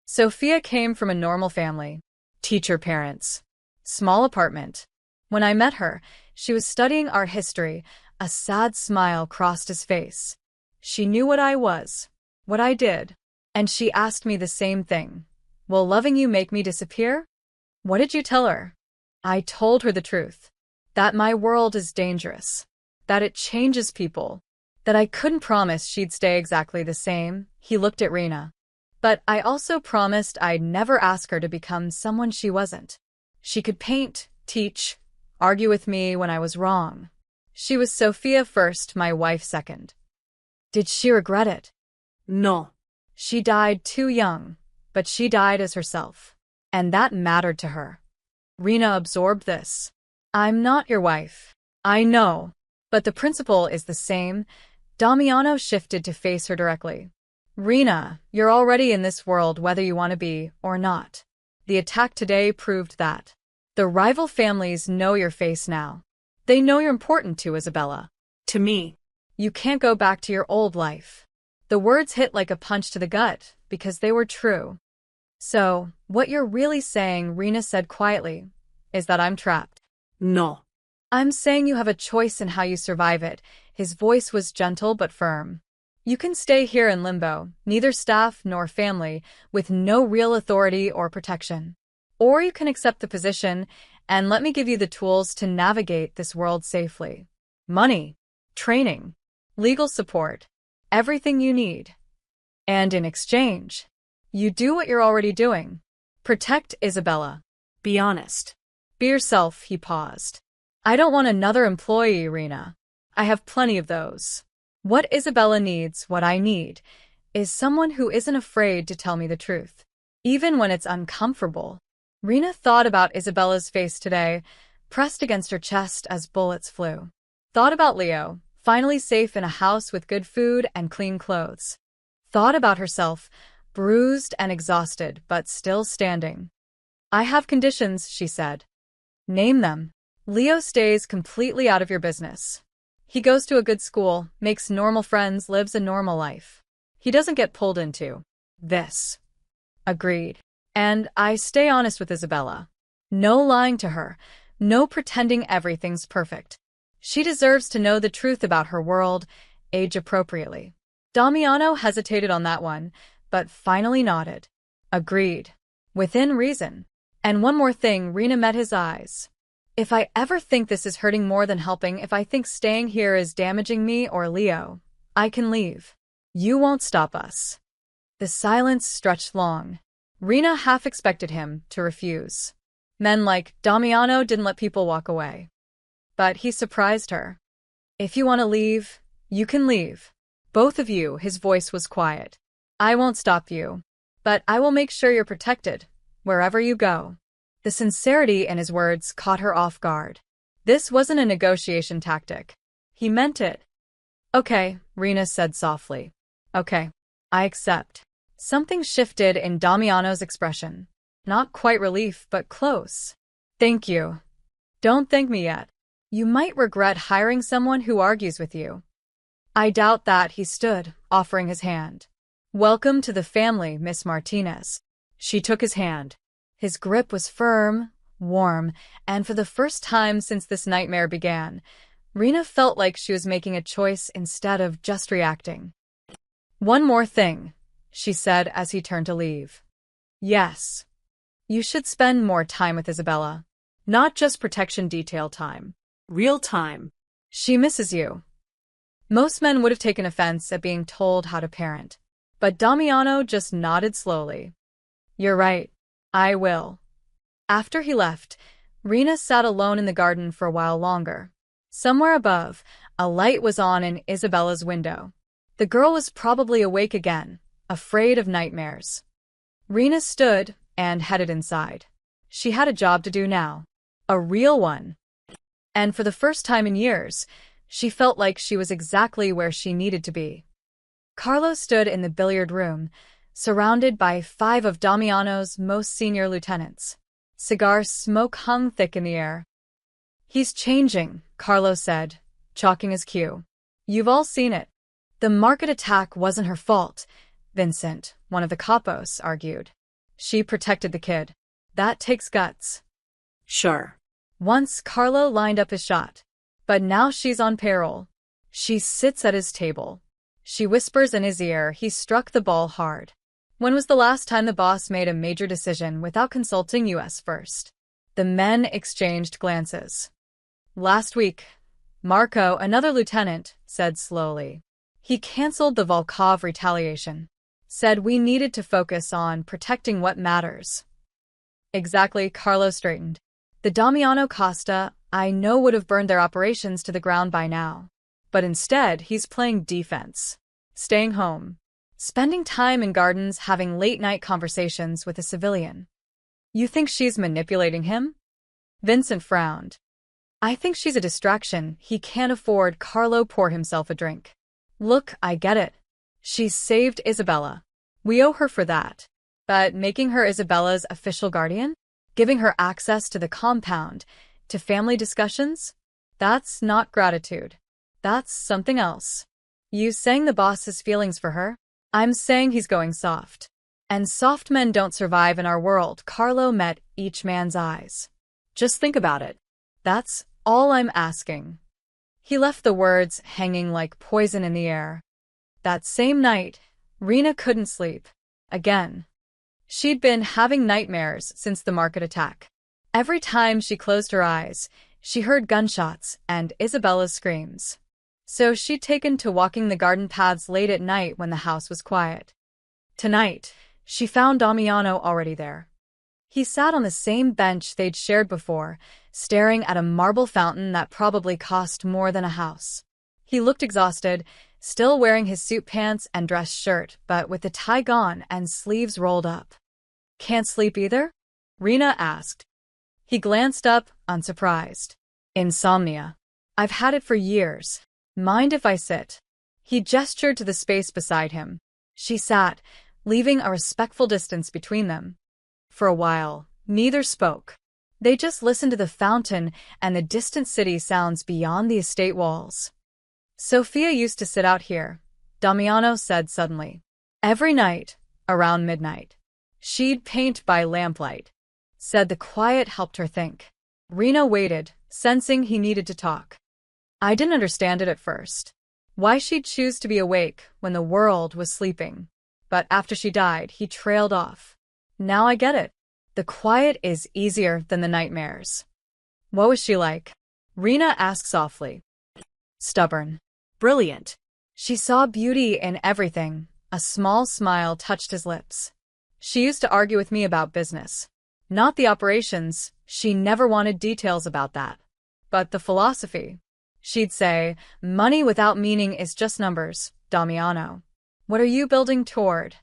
Sophia came from a normal family. Teacher parents. Small apartment. When I met her, she was studying art history. A sad smile crossed his face. She knew what I was, what I did, and she asked me the same thing. Will loving you make me disappear? What did you tell her? I told her the truth. That my world is dangerous. That it changes people. That I couldn't promise she'd stay exactly the same. He looked at Rena. But I also promised I'd never ask her to become someone she wasn't. She could paint, teach, argue with me when I was wrong. She was Sophia first, my wife second. Did she regret it? No. She died too young, but she died as herself. And that mattered to her. Rena absorbed this. I'm not your wife. I know. But the principle is the same. Damiano shifted to face her directly. Rena, you're already in this world whether you want to be or not. The attack today proved that. The rival families know your face now. They know you're important to Isabella. To me. You can't go back to your old life. The words hit like a punch to the gut, because they were true. So, what you're really saying, Rena said quietly, is that I'm trapped. No. I'm saying you have a choice in how you survive it. His voice was gentle but firm. You can stay here in limbo, neither staff nor family, with no real authority or protection. Or you can accept the position and let me give you the tools to navigate this world safely. Money, training, legal support, everything you need. And in exchange, you do what you're already doing. Protect Isabella. Be honest. Be yourself, he paused. I don't want another employee, Rena. I have plenty of those. What Isabella needs, what I need, is someone who isn't afraid to tell me the truth. Even when it's uncomfortable. Rena thought about Isabella's face today, pressed against her chest as bullets flew. Thought about Leo, finally safe in a house with good food and clean clothes. Thought about herself, bruised and exhausted, but still standing. I have conditions, she said. Name them. Leo stays completely out of your business. He goes to a good school, makes normal friends, lives a normal life. He doesn't get pulled into this. Agreed. And I stay honest with Isabella. No lying to her, no pretending everything's perfect. She deserves to know the truth about her world, age appropriately. Damiano hesitated on that one, but finally nodded. Agreed. Within reason. And one more thing, Rena met his eyes. If I ever think this is hurting more than helping, if I think staying here is damaging me or Leo, I can leave. You won't stop us. The silence stretched long. Rena half expected him to refuse. Men like Damiano didn't let people walk away. But he surprised her. If you want to leave, you can leave. Both of you, his voice was quiet. I won't stop you. But I will make sure you're protected, wherever you go. The sincerity in his words caught her off guard. This wasn't a negotiation tactic. He meant it. Okay, Rena said softly. Okay, I accept. Something shifted in Damiano's expression. Not quite relief, but close. Thank you. Don't thank me yet. You might regret hiring someone who argues with you. I doubt that. He stood, offering his hand. Welcome to the family, Miss Martinez. She took his hand. His grip was firm, warm, and for the first time since this nightmare began, Rena felt like she was making a choice instead of just reacting. One more thing, she said as he turned to leave. Yes. You should spend more time with Isabella. Not just protection detail time. Real time. She misses you. Most men would have taken offense at being told how to parent. But Damiano just nodded slowly. You're right. I will. After he left, Rena sat alone in the garden for a while longer. Somewhere above, a light was on in Isabella's window. The girl was probably awake again, afraid of nightmares. Rena stood and headed inside. She had a job to do now. A real one. And for the first time in years, she felt like she was exactly where she needed to be. Carlo stood in the billiard room, surrounded by 5 of Damiano's most senior lieutenants. Cigar smoke hung thick in the air. He's changing, Carlo said, chalking his cue. You've all seen it. The market attack wasn't her fault, Vincent, one of the capos, argued. She protected the kid. That takes guts. Sure. Once Carlo lined up his shot. But now she's on payroll. She sits at his table. She whispers in his ear. He struck the ball hard. When was the last time the boss made a major decision without consulting US first? The men exchanged glances. Last week, Marco, another lieutenant, said slowly. He canceled the Volkov retaliation. Said we needed to focus on protecting what matters. Exactly, Carlo straightened. The Damiano Costa, I know, would have burned their operations to the ground by now. But instead, he's playing defense. Staying home. Spending time in gardens having late-night conversations with a civilian. You think she's manipulating him? Vincent frowned. I think she's a distraction. He can't afford. Carlo poured himself a drink. Look, I get it. She's saved Isabella. We owe her for that. But making her Isabella's official guardian? Giving her access to the compound, to family discussions? That's not gratitude. That's something else. You saying the boss has feelings for her? I'm saying he's going soft. And soft men don't survive in our world. Carlo met each man's eyes. Just think about it. That's all I'm asking. He left the words hanging like poison in the air. That same night, Rena couldn't sleep. Again. She'd been having nightmares since the market attack. Every time she closed her eyes, she heard gunshots and Isabella's screams. So she'd taken to walking the garden paths late at night when the house was quiet. Tonight, she found Damiano already there. He sat on the same bench they'd shared before, staring at a marble fountain that probably cost more than a house. He looked exhausted, still wearing his suit pants and dress shirt, but with the tie gone and sleeves rolled up. Can't sleep either? Rena asked. He glanced up, unsurprised. Insomnia. I've had it for years. Mind if I sit? He gestured to the space beside him. She sat, leaving a respectful distance between them. For a while, neither spoke. They just listened to the fountain and the distant city sounds beyond the estate walls. Sophia used to sit out here, Damiano said suddenly. Every night, around midnight. She'd paint by lamplight. Said the quiet helped her think. Rena waited, sensing he needed to talk. I didn't understand it at first. Why she'd choose to be awake when the world was sleeping. But after she died, he trailed off. Now I get it. The quiet is easier than the nightmares. What was she like? Rena asked softly. Stubborn. Brilliant. She saw beauty in everything. A small smile touched his lips. She used to argue with me about business. Not the operations, she never wanted details about that. But the philosophy. She'd say, money without meaning is just numbers, Damiano. What are you building toward?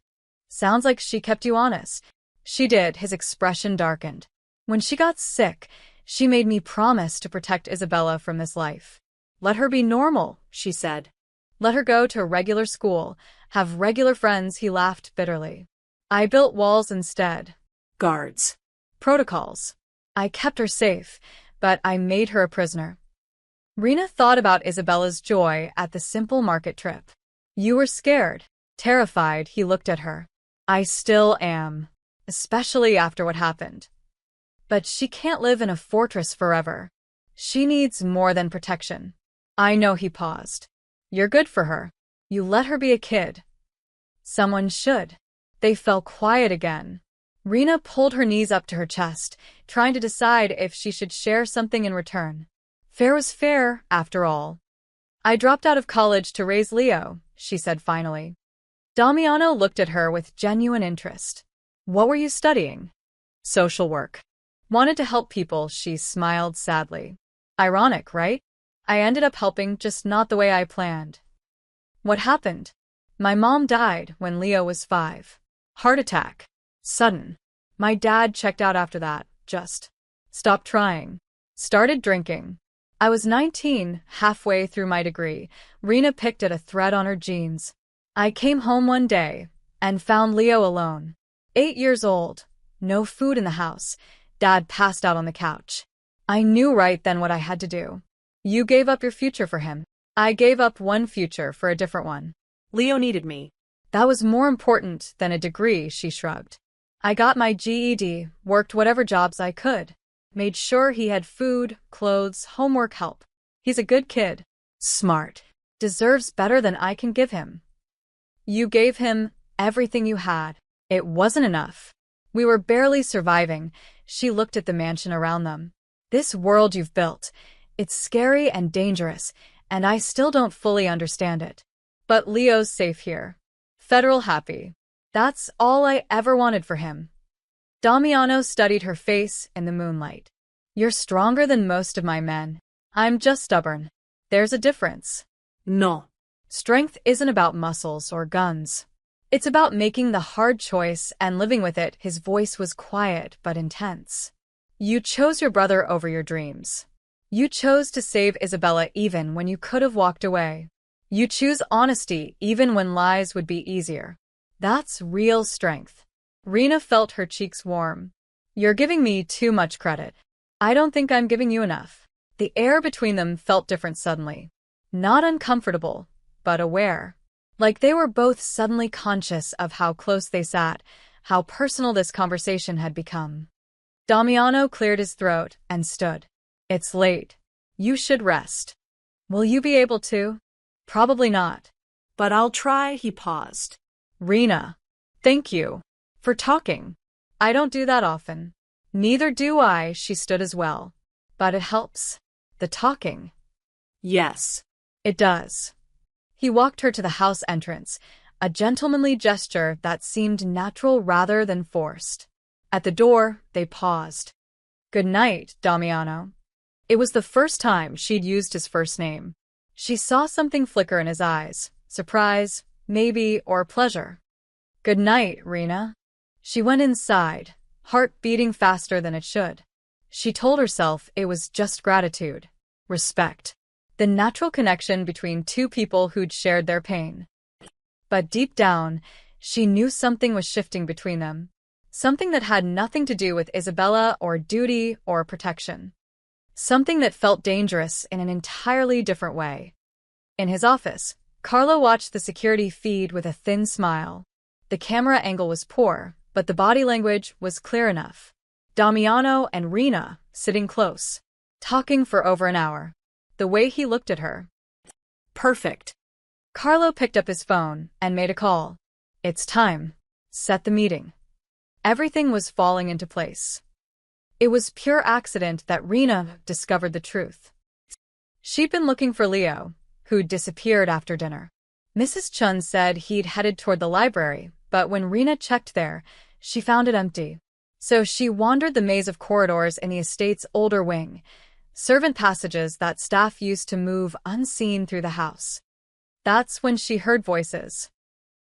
Sounds like she kept you honest. She did, his expression darkened. When she got sick, she made me promise to protect Isabella from this life. Let her be normal, she said. Let her go to a regular school, have regular friends, he laughed bitterly. I built walls instead. Guards. Protocols. I kept her safe, but I made her a prisoner. Rena thought about Isabella's joy at the simple market trip. You were scared. Terrified, he looked at her. I still am. Especially after what happened. But she can't live in a fortress forever. She needs more than protection. I know, he paused. You're good for her. You let her be a kid. Someone should. They fell quiet again. Rena pulled her knees up to her chest, trying to decide if she should share something in return. Fair was fair, after all. I dropped out of college to raise Leo, she said finally. Damiano looked at her with genuine interest. What were you studying? Social work. Wanted to help people, she smiled sadly. Ironic, right? I ended up helping, just not the way I planned. What happened? My mom died when Leo was 5. Heart attack. Sudden. My dad checked out after that, just stopped trying. Started drinking. I was 19, halfway through my degree. Rena picked at a thread on her jeans. I came home one day and found Leo alone. 8 years old. No food in the house. Dad passed out on the couch. I knew right then what I had to do. You gave up your future for him. I gave up one future for a different one. Leo needed me. That was more important than a degree, she shrugged. I got my GED, worked whatever jobs I could. Made sure he had food, clothes, homework help. He's a good kid. Smart. Deserves better than I can give him. You gave him everything you had. It wasn't enough. We were barely surviving. She looked at the mansion around them. This world you've built, it's scary and dangerous, and I still don't fully understand it. But Leo's safe here. Federal happy. That's all I ever wanted for him. Damiano studied her face in the moonlight. You're stronger than most of my men. I'm just stubborn. There's a difference. No. Strength isn't about muscles or guns. It's about making the hard choice and living with it. His voice was quiet but intense. You chose your brother over your dreams. You chose to save Isabella even when you could have walked away. You choose honesty even when lies would be easier. That's real strength. Rena felt her cheeks warm. You're giving me too much credit. I don't think I'm giving you enough. The air between them felt different suddenly. Not uncomfortable, but aware. Like they were both suddenly conscious of how close they sat, how personal this conversation had become. Damiano cleared his throat and stood. It's late. You should rest. Will you be able to? Probably not. But I'll try, he paused. Rena. Thank you. For talking. I don't do that often. Neither do I, she stood as well. But it helps. The talking. Yes. It does. He walked her to the house entrance, a gentlemanly gesture that seemed natural rather than forced. At the door, they paused. Good night, Damiano. It was the first time she'd used his first name. She saw something flicker in his eyes, surprise, maybe, or pleasure. Good night, Rena. She went inside, heart beating faster than it should. She told herself it was just gratitude, respect. the natural connection between two people who'd shared their pain. But deep down, she knew something was shifting between them. Something that had nothing to do with Isabella or duty or protection. Something that felt dangerous in an entirely different way. In his office, Carlo watched the security feed with a thin smile. The camera angle was poor, but the body language was clear enough. Damiano and Rena, sitting close, talking for over an hour. The way he looked at her. Perfect. Carlo picked up his phone and made a call. It's time. Set the meeting. Everything was falling into place. It was pure accident that Rena discovered the truth. She'd been looking for Leo, who'd disappeared after dinner. Mrs. Chun said he'd headed toward the library, but when Rena checked there, she found it empty. So she wandered the maze of corridors in the estate's older wing, servant passages that staff used to move unseen through the house. That's when she heard voices.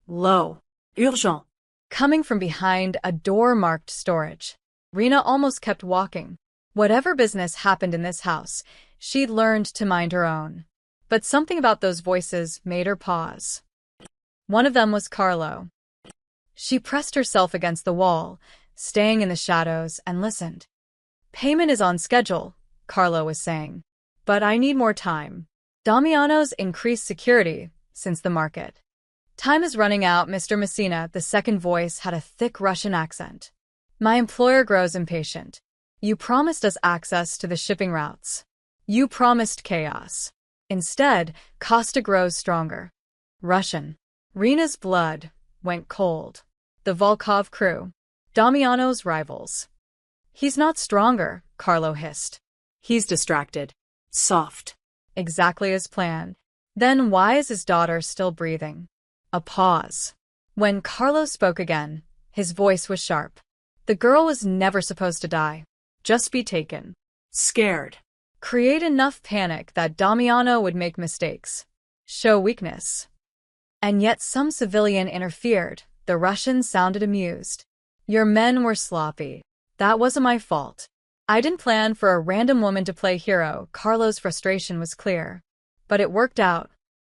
Low. Urgent. Coming from behind a door marked storage. Rena almost kept walking. Whatever business happened in this house, she'd learned to mind her own. But something about those voices made her pause. One of them was Carlo. She pressed herself against the wall, staying in the shadows, and listened. Payment is on schedule, Carlo was saying. But I need more time. Damiano's increased security since the market. Time is running out, Mr. Messina, the second voice had a thick Russian accent. My employer grows impatient. You promised us access to the shipping routes. You promised chaos. Instead, Costa grows stronger. Russian. Rena's blood went cold. The Volkov crew. Damiano's rivals. He's not stronger, Carlo hissed. He's distracted. Soft. Exactly as planned. Then why is his daughter still breathing? A pause. When Carlo spoke again, his voice was sharp. The girl was never supposed to die. Just be taken. Scared. Create enough panic that Damiano would make mistakes. Show weakness. And yet some civilian interfered. The Russian sounded amused. Your men were sloppy. That wasn't my fault. I didn't plan for a random woman to play hero. Carlo's frustration was clear. But it worked out.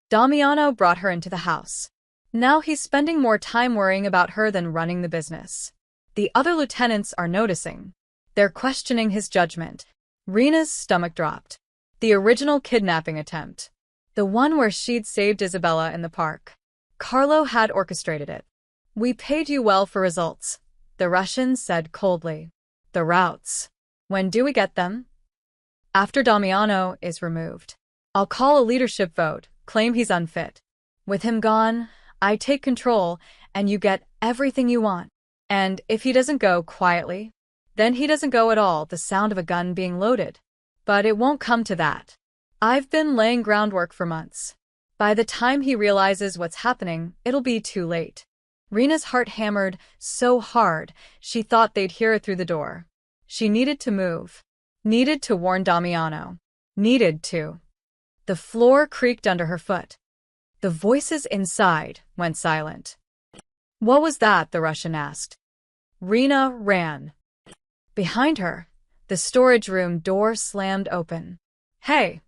Damiano brought her into the house. Now he's spending more time worrying about her than running the business. The other lieutenants are noticing. They're questioning his judgment. Rena's stomach dropped. The original kidnapping attempt. The one where she'd saved Isabella in the park. Carlo had orchestrated it. We paid you well for results, the Russian said coldly. The routes. When do we get them? After Damiano is removed. I'll call a leadership vote, claim he's unfit. With him gone, I take control, and you get everything you want. And if he doesn't go quietly, then he doesn't go at all, the sound of a gun being loaded. But it won't come to that. I've been laying groundwork for months. By the time he realizes what's happening, it'll be too late. Rena's heart hammered so hard, she thought they'd hear it through the door. She needed to move. Needed to warn Damiano. Needed to. The floor creaked under her foot. The voices inside went silent. What was that? The Russian asked. Rena ran. Behind her, the storage room door slammed open. Hey!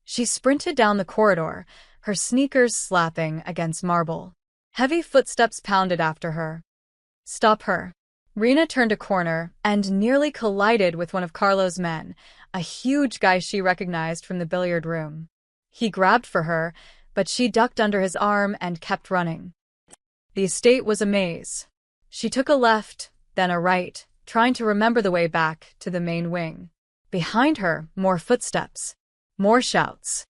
She sprinted down the corridor, her sneakers slapping against marble. Heavy footsteps pounded after her. Stop her. Rena turned a corner and nearly collided with one of Carlo's men, a huge guy she recognized from the billiard room. He grabbed for her, but she ducked under his arm and kept running. The estate was a maze. She took a left, then a right, trying to remember the way back to the main wing. Behind her, more footsteps. More shouts.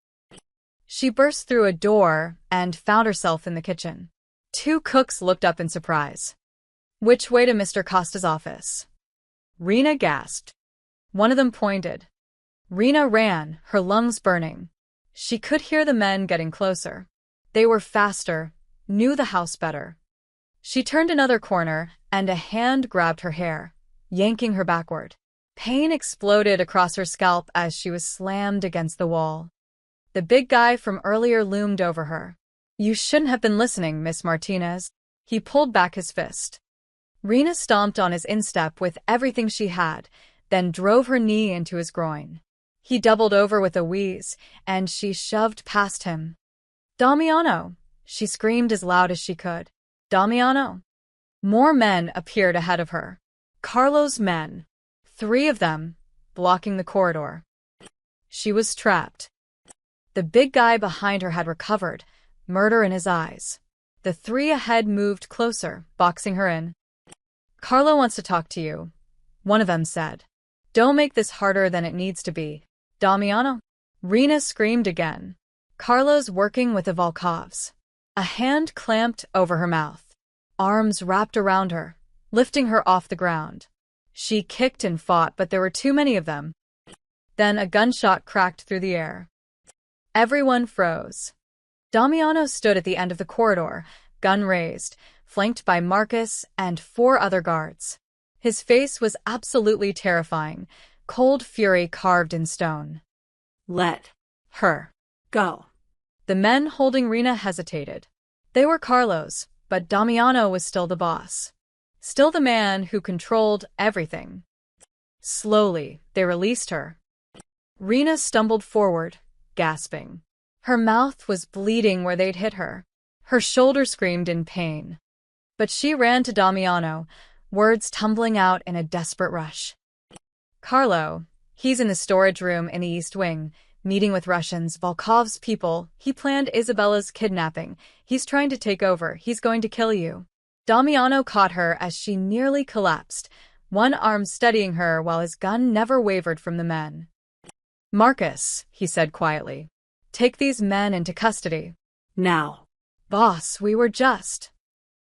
She burst through a door and found herself in the kitchen. Two cooks looked up in surprise. Which way to Mr. Costa's office? Rena gasped. One of them pointed. Rena ran, her lungs burning. She could hear the men getting closer. They were faster, knew the house better. She turned another corner, and a hand grabbed her hair, yanking her backward. Pain exploded across her scalp as she was slammed against the wall. The big guy from earlier loomed over her. You shouldn't have been listening, Miss Martinez. He pulled back his fist. Rena stomped on his instep with everything she had, then drove her knee into his groin. He doubled over with a wheeze, and she shoved past him. Damiano! She screamed as loud as she could. Damiano! More men appeared ahead of her. Carlo's men. 3 of them, blocking the corridor. She was trapped. The big guy behind her had recovered, murder in his eyes. The 3 ahead moved closer, boxing her in. Carlo wants to talk to you, one of them said. Don't make this harder than it needs to be. Damiano? Rena screamed again. Carlo's working with the Volkovs. A hand clamped over her mouth. Arms wrapped around her, lifting her off the ground. She kicked and fought, but there were too many of them. Then a gunshot cracked through the air. Everyone froze. Damiano stood at the end of the corridor, gun raised, flanked by Marcus and 4 other guards. His face was absolutely terrifying, cold fury carved in stone. Let her go. The men holding Rena hesitated. They were Carlo's, but Damiano was still the boss. Still the man who controlled everything. Slowly, they released her. Rena stumbled forward, gasping. Her mouth was bleeding where they'd hit her. Her shoulder screamed in pain. But she ran to Damiano, words tumbling out in a desperate rush. Carlo, he's in the storage room in the East Wing, meeting with Russians, Volkov's people. He planned Isabella's kidnapping. He's trying to take over. He's going to kill you. Damiano caught her as she nearly collapsed, one arm steadying her while his gun never wavered from the men. Marcus, he said quietly, take these men into custody. Now. Boss, we were just.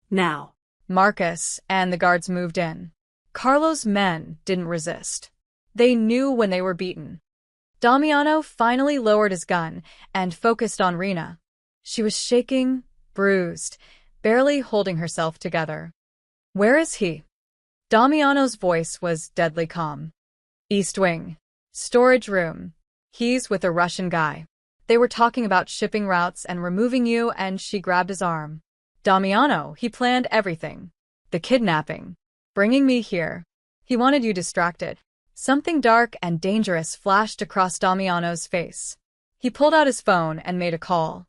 Now. Marcus and the guards moved in. Carlo's men didn't resist. They knew when they were beaten. Damiano finally lowered his gun and focused on Rena. She was shaking, bruised, barely holding herself together. Where is he? Damiano's voice was deadly calm. East Wing. Storage room. He's with a Russian guy. They were talking about shipping routes and removing you, and she grabbed his arm. Damiano, he planned everything. The kidnapping. Bringing me here. He wanted you distracted. Something dark and dangerous flashed across Damiano's face. He pulled out his phone and made a call.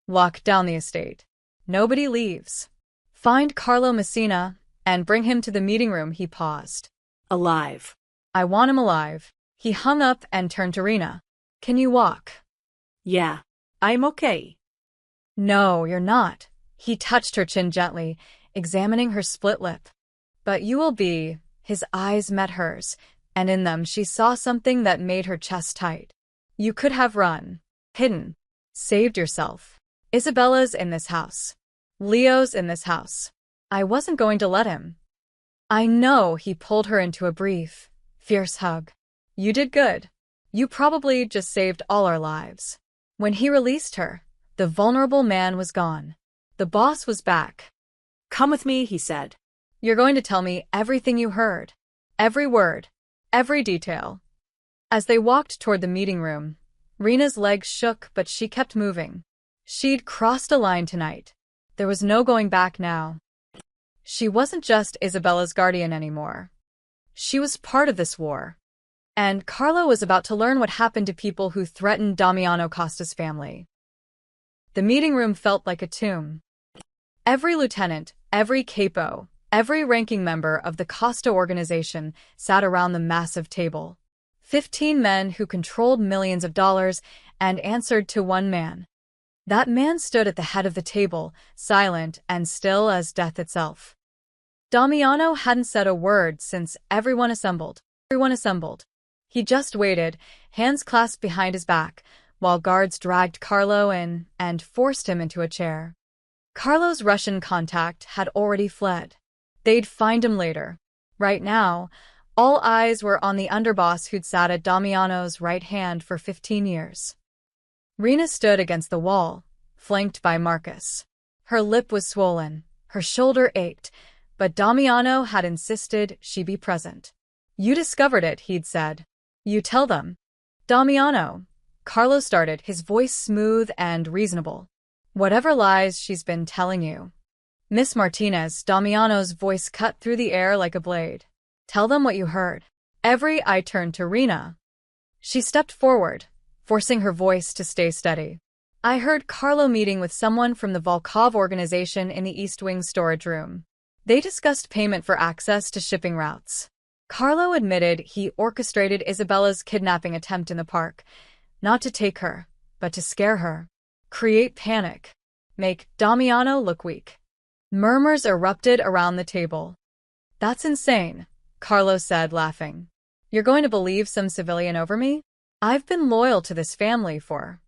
Lock down the estate. Nobody leaves. Find Carlo Messina and bring him to the meeting room. He paused. Alive. I want him alive. He hung up and turned to Rena. Can you walk? Yeah. I'm okay. No, you're not. He touched her chin gently, examining her split lip. But you will be. His eyes met hers, and in them she saw something that made her chest tight. You could have run, hidden, saved yourself. Isabella's in this house. Leo's in this house. I wasn't going to let him. I know. He pulled her into a brief, fierce hug. You did good. You probably just saved all our lives. When he released her, the vulnerable man was gone. The boss was back. Come with me, he said. You're going to tell me everything you heard. Every word. Every detail. As they walked toward the meeting room, Rena's legs shook, but she kept moving. She'd crossed a line tonight. There was no going back now. She wasn't just Isabella's guardian anymore. She was part of this war. And Carlo was about to learn what happened to people who threatened Damiano Costa's family. The meeting room felt like a tomb. Every lieutenant, every capo, every ranking member of the Costa organization sat around the massive table. 15 men who controlled millions of dollars and answered to one man. That man stood at the head of the table, silent and still as death itself. Damiano hadn't said a word since everyone assembled. He just waited, hands clasped behind his back, while guards dragged Carlo in and forced him into a chair. Carlo's Russian contact had already fled. They'd find him later. Right now, all eyes were on the underboss who'd sat at Damiano's right hand for 15 years. Rena stood against the wall, flanked by Marcus. Her lip was swollen, her shoulder ached, but Damiano had insisted she be present. You discovered it, he'd said. You tell them. Damiano, Carlo started, his voice smooth and reasonable. Whatever lies she's been telling you. Miss Martinez, Damiano's voice cut through the air like a blade. Tell them what you heard. Every eye turned to Rena. She stepped forward, forcing her voice to stay steady. I heard Carlo meeting with someone from the Volkov organization in the East Wing storage room. They discussed payment for access to shipping routes. Carlo admitted he orchestrated Isabella's kidnapping attempt in the park, not to take her, but to scare her, create panic, make Damiano look weak. Murmurs erupted around the table. That's insane, Carlo said, laughing. You're going to believe some civilian over me? I've been loyal to this family for.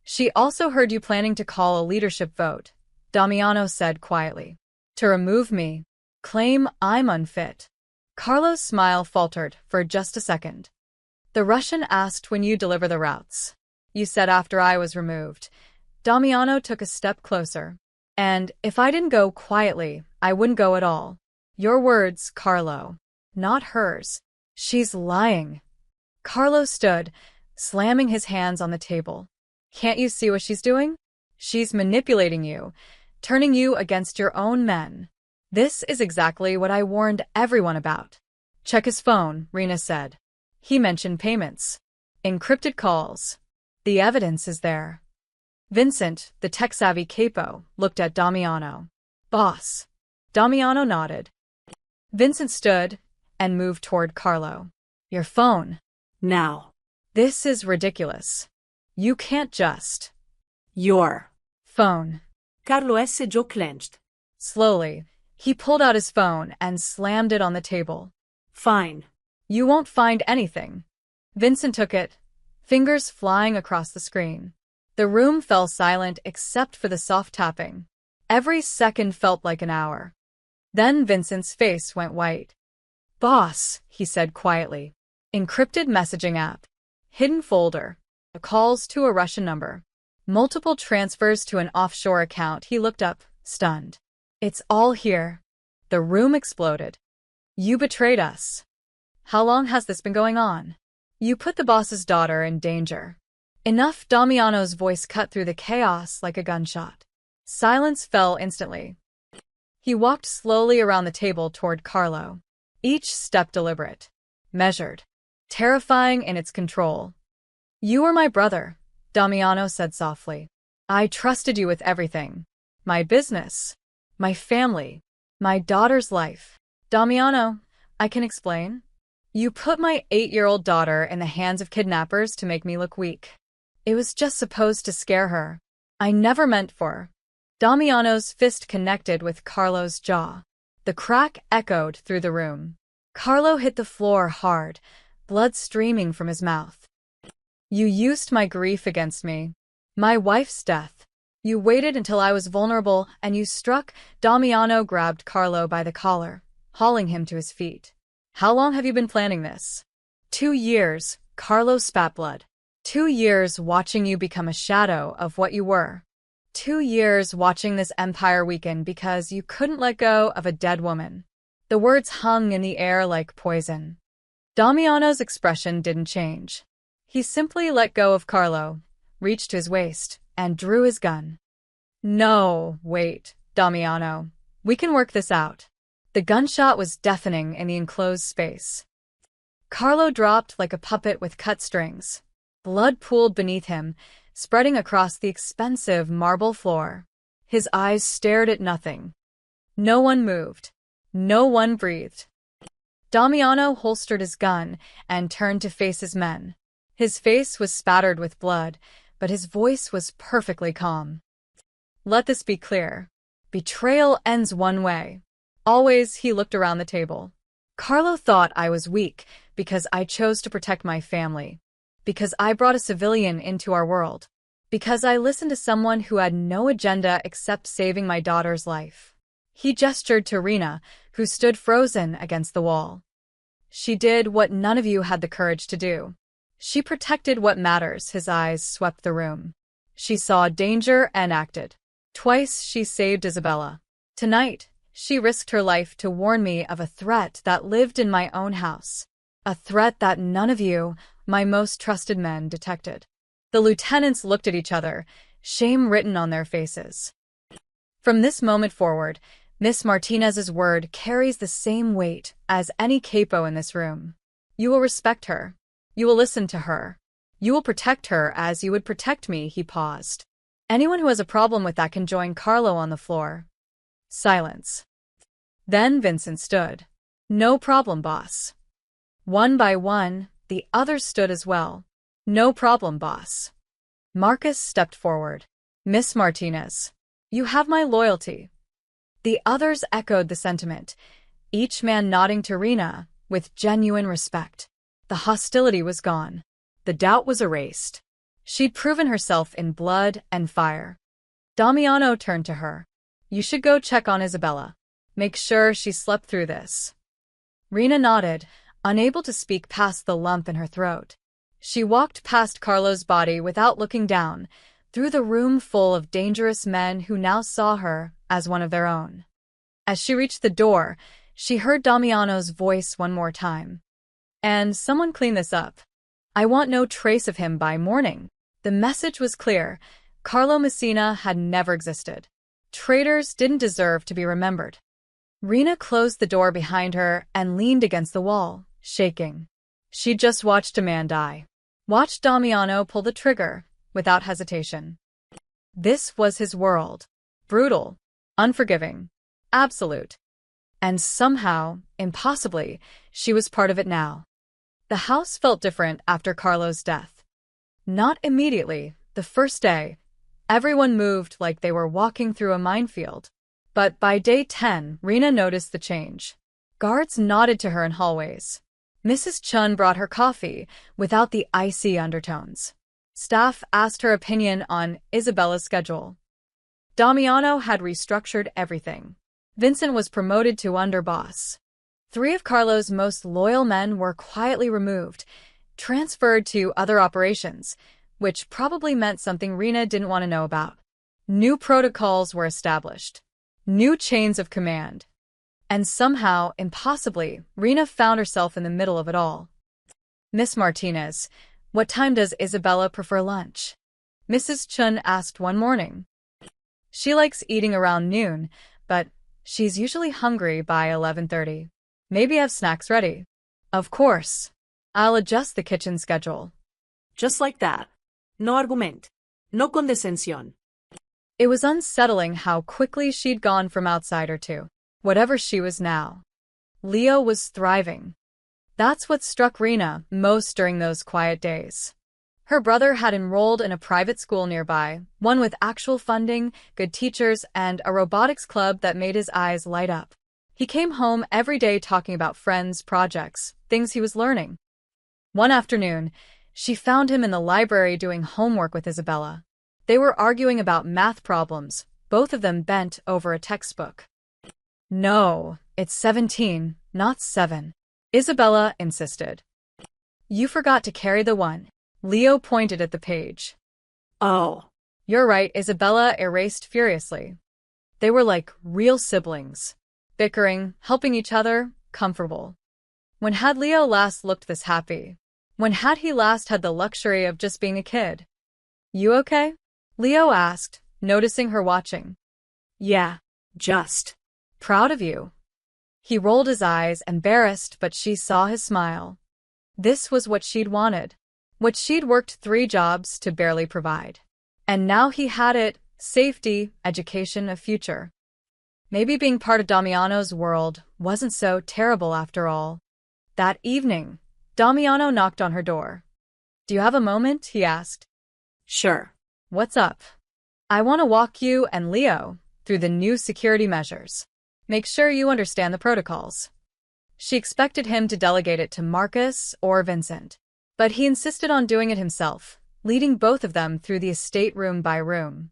She also heard you planning to call a leadership vote, Damiano said quietly. To remove me, claim I'm unfit. Carlo's smile faltered for just a second. The Russian asked when you deliver the routes. You said after I was removed. Damiano took a step closer. And if I didn't go quietly, I wouldn't go at all. Your words, Carlo. Not hers. She's lying. Carlo stood, slamming his hands on the table. Can't you see what she's doing? She's manipulating you, turning you against your own men. This is exactly what I warned everyone about. Check his phone, Rena said. He mentioned payments. Encrypted calls. The evidence is there. Vincent, the tech-savvy capo, looked at Damiano. Boss. Damiano nodded. Vincent stood and moved toward Carlo. Your phone. Now. This is ridiculous. You can't just. Your phone. Carlo's jaw clenched. Slowly, he pulled out his phone and slammed it on the table. Fine. You won't find anything. Vincent took it, fingers flying across the screen. The room fell silent except for the soft tapping. Every second felt like an hour. Then Vincent's face went white. Boss, he said quietly. Encrypted messaging app. Hidden folder. Calls to a Russian number. Multiple transfers to an offshore account. He looked up, stunned. It's all here. The room exploded. You betrayed us. How long has this been going on? You put the boss's daughter in danger. Enough. Damiano's voice cut through the chaos like a gunshot. Silence fell instantly. He walked slowly around the table toward Carlo. Each step deliberate, measured, terrifying in its control. You were my brother, Damiano said softly. I trusted you with everything. My business, my family, my daughter's life. Damiano, I can explain. You put my 8-year-old daughter in the hands of kidnappers to make me look weak. It was just supposed to scare her. I never meant for. Damiano's fist connected with Carlo's jaw. The crack echoed through the room. Carlo hit the floor hard, blood streaming from his mouth. You used my grief against me. My wife's death. You waited until I was vulnerable and you struck. Damiano grabbed Carlo by the collar, hauling him to his feet. How long have you been planning this? 2 years, Carlo spat blood. 2 years watching you become a shadow of what you were. 2 years watching this empire weaken because you couldn't let go of a dead woman. The words hung in the air like poison. Damiano's expression didn't change. He simply let go of Carlo, reached to his waist, and drew his gun. No, wait, Damiano. We can work this out. The gunshot was deafening in the enclosed space. Carlo dropped like a puppet with cut strings. Blood pooled beneath him, spreading across the expensive marble floor. His eyes stared at nothing. No one moved. No one breathed. Damiano holstered his gun and turned to face his men. His face was spattered with blood, but his voice was perfectly calm. Let this be clear. Betrayal ends one way. Always. He looked around the table. Carlo thought I was weak because I chose to protect my family. Because I brought a civilian into our world. Because I listened to someone who had no agenda except saving my daughter's life. He gestured to Rena, who stood frozen against the wall. She did what none of you had the courage to do. She protected what matters. His eyes swept the room. She saw danger and acted. Twice she saved Isabella. Tonight, she risked her life to warn me of a threat that lived in my own house. A threat that none of you, my most trusted men, detected. The lieutenants looked at each other, shame written on their faces. From this moment forward, Miss Martinez's word carries the same weight as any capo in this room. You will respect her. You will listen to her. You will protect her as you would protect me, he paused. Anyone who has a problem with that can join Carlo on the floor. Silence. Then Vincent stood. No problem, boss. One by one, the others stood as well. No problem, boss. Marcus stepped forward. Miss Martinez, you have my loyalty. The others echoed the sentiment, each man nodding to Rena with genuine respect. The hostility was gone. The doubt was erased. She'd proven herself in blood and fire. Damiano turned to her. You should go check on Isabella. Make sure she slept through this. Rena nodded, unable to speak past the lump in her throat. She walked past Carlo's body without looking down, through the room full of dangerous men who now saw her as one of their own. As she reached the door, she heard Damiano's voice one more time. And someone clean this up. I want no trace of him by morning. The message was clear. Carlo Messina had never existed. Traitors didn't deserve to be remembered. Rena closed the door behind her and leaned against the wall, shaking. She'd just watched a man die. Watched Damiano pull the trigger, without hesitation. This was his world. Brutal, unforgiving, absolute. And somehow, impossibly, she was part of it now. The house felt different after Carlo's death. Not immediately, the first day. Everyone moved like they were walking through a minefield. But by day 10, Rena noticed the change. Guards nodded to her in hallways. Mrs. Chun brought her coffee, without the icy undertones. Staff asked her opinion on Isabella's schedule. Damiano had restructured everything. Vincent was promoted to underboss. 3 of Carlo's most loyal men were quietly removed, transferred to other operations, which probably meant something Rena didn't want to know about. New protocols were established. New chains of command. And somehow, impossibly, Rena found herself in the middle of it all. Miss Martinez, what time does Isabella prefer lunch? Mrs. Chun asked one morning. She likes eating around noon, but she's usually hungry by 11:30. Maybe have snacks ready. Of course. I'll adjust the kitchen schedule. Just like that. No argument. No condescensión. It was unsettling how quickly she'd gone from outsider to whatever she was now. Leo was thriving. That's what struck Rena most during those quiet days. Her brother had enrolled in a private school nearby, one with actual funding, good teachers, and a robotics club that made his eyes light up. He came home every day talking about friends, projects, things he was learning. One afternoon, she found him in the library doing homework with Isabella. They were arguing about math problems, both of them bent over a textbook. No, it's 17, not 7. Isabella insisted. You forgot to carry the one. Leo pointed at the page. Oh. You're right, Isabella erased furiously. They were like real siblings. Bickering, helping each other, comfortable. When had Leo last looked this happy? When had he last had the luxury of just being a kid? You okay? Leo asked, noticing her watching. Yeah, just. Proud of you. He rolled his eyes, embarrassed, but she saw his smile. This was what she'd wanted. What she'd worked 3 jobs to barely provide. And now he had it, safety, education, a future. Maybe being part of Damiano's world wasn't so terrible after all. That evening, Damiano knocked on her door. Do you have a moment? He asked. Sure. What's up? I want to walk you and Leo through the new security measures. Make sure you understand the protocols. She expected him to delegate it to Marcus or Vincent, but he insisted on doing it himself, leading both of them through the estate room by room.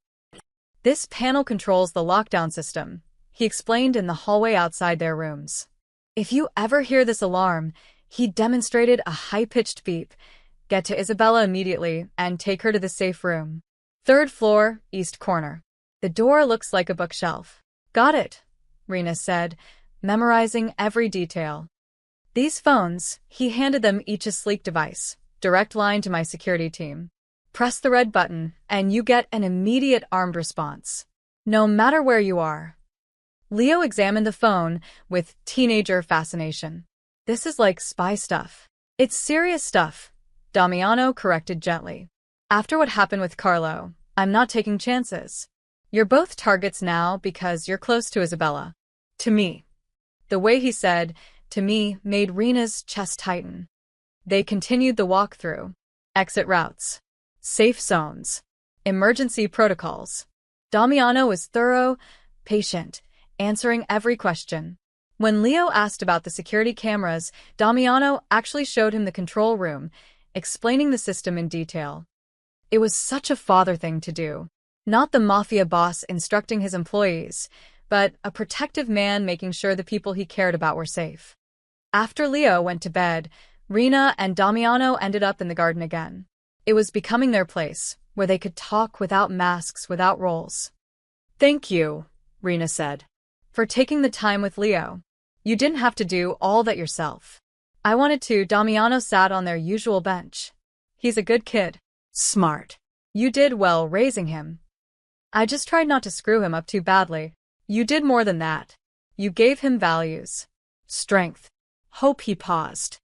This panel controls the lockdown system, he explained in the hallway outside their rooms. If you ever hear this alarm, he demonstrated a high-pitched beep. Get to Isabella immediately and take her to the safe room. 3rd floor, east corner. The door looks like a bookshelf. Got it, Rena said, memorizing every detail. These phones, he handed them each a sleek device, direct line to my security team. Press the red button, and you get an immediate armed response. No matter where you are. Leo examined the phone with teenager fascination. This is like spy stuff. It's serious stuff. Damiano corrected gently. After what happened with Carlo, I'm not taking chances. You're both targets now because you're close to Isabella. To me. The way he said, to me, made Rena's chest tighten. They continued the walkthrough. Exit routes. Safe zones. Emergency protocols. Damiano was thorough, patient, answering every question. When Leo asked about the security cameras, Damiano actually showed him the control room, explaining the system in detail. It was such a father thing to do. Not the Mafia boss instructing his employees, but a protective man making sure the people he cared about were safe. After Leo went to bed, Rena and Damiano ended up in the garden again. It was becoming their place, where they could talk without masks, without roles. Thank you, Rena said, for taking the time with Leo. You didn't have to do all that yourself. I wanted to. Damiano sat on their usual bench. He's a good kid. Smart. You did well raising him. I just tried not to screw him up too badly. You did more than that. You gave him values. Strength. Hope. He paused.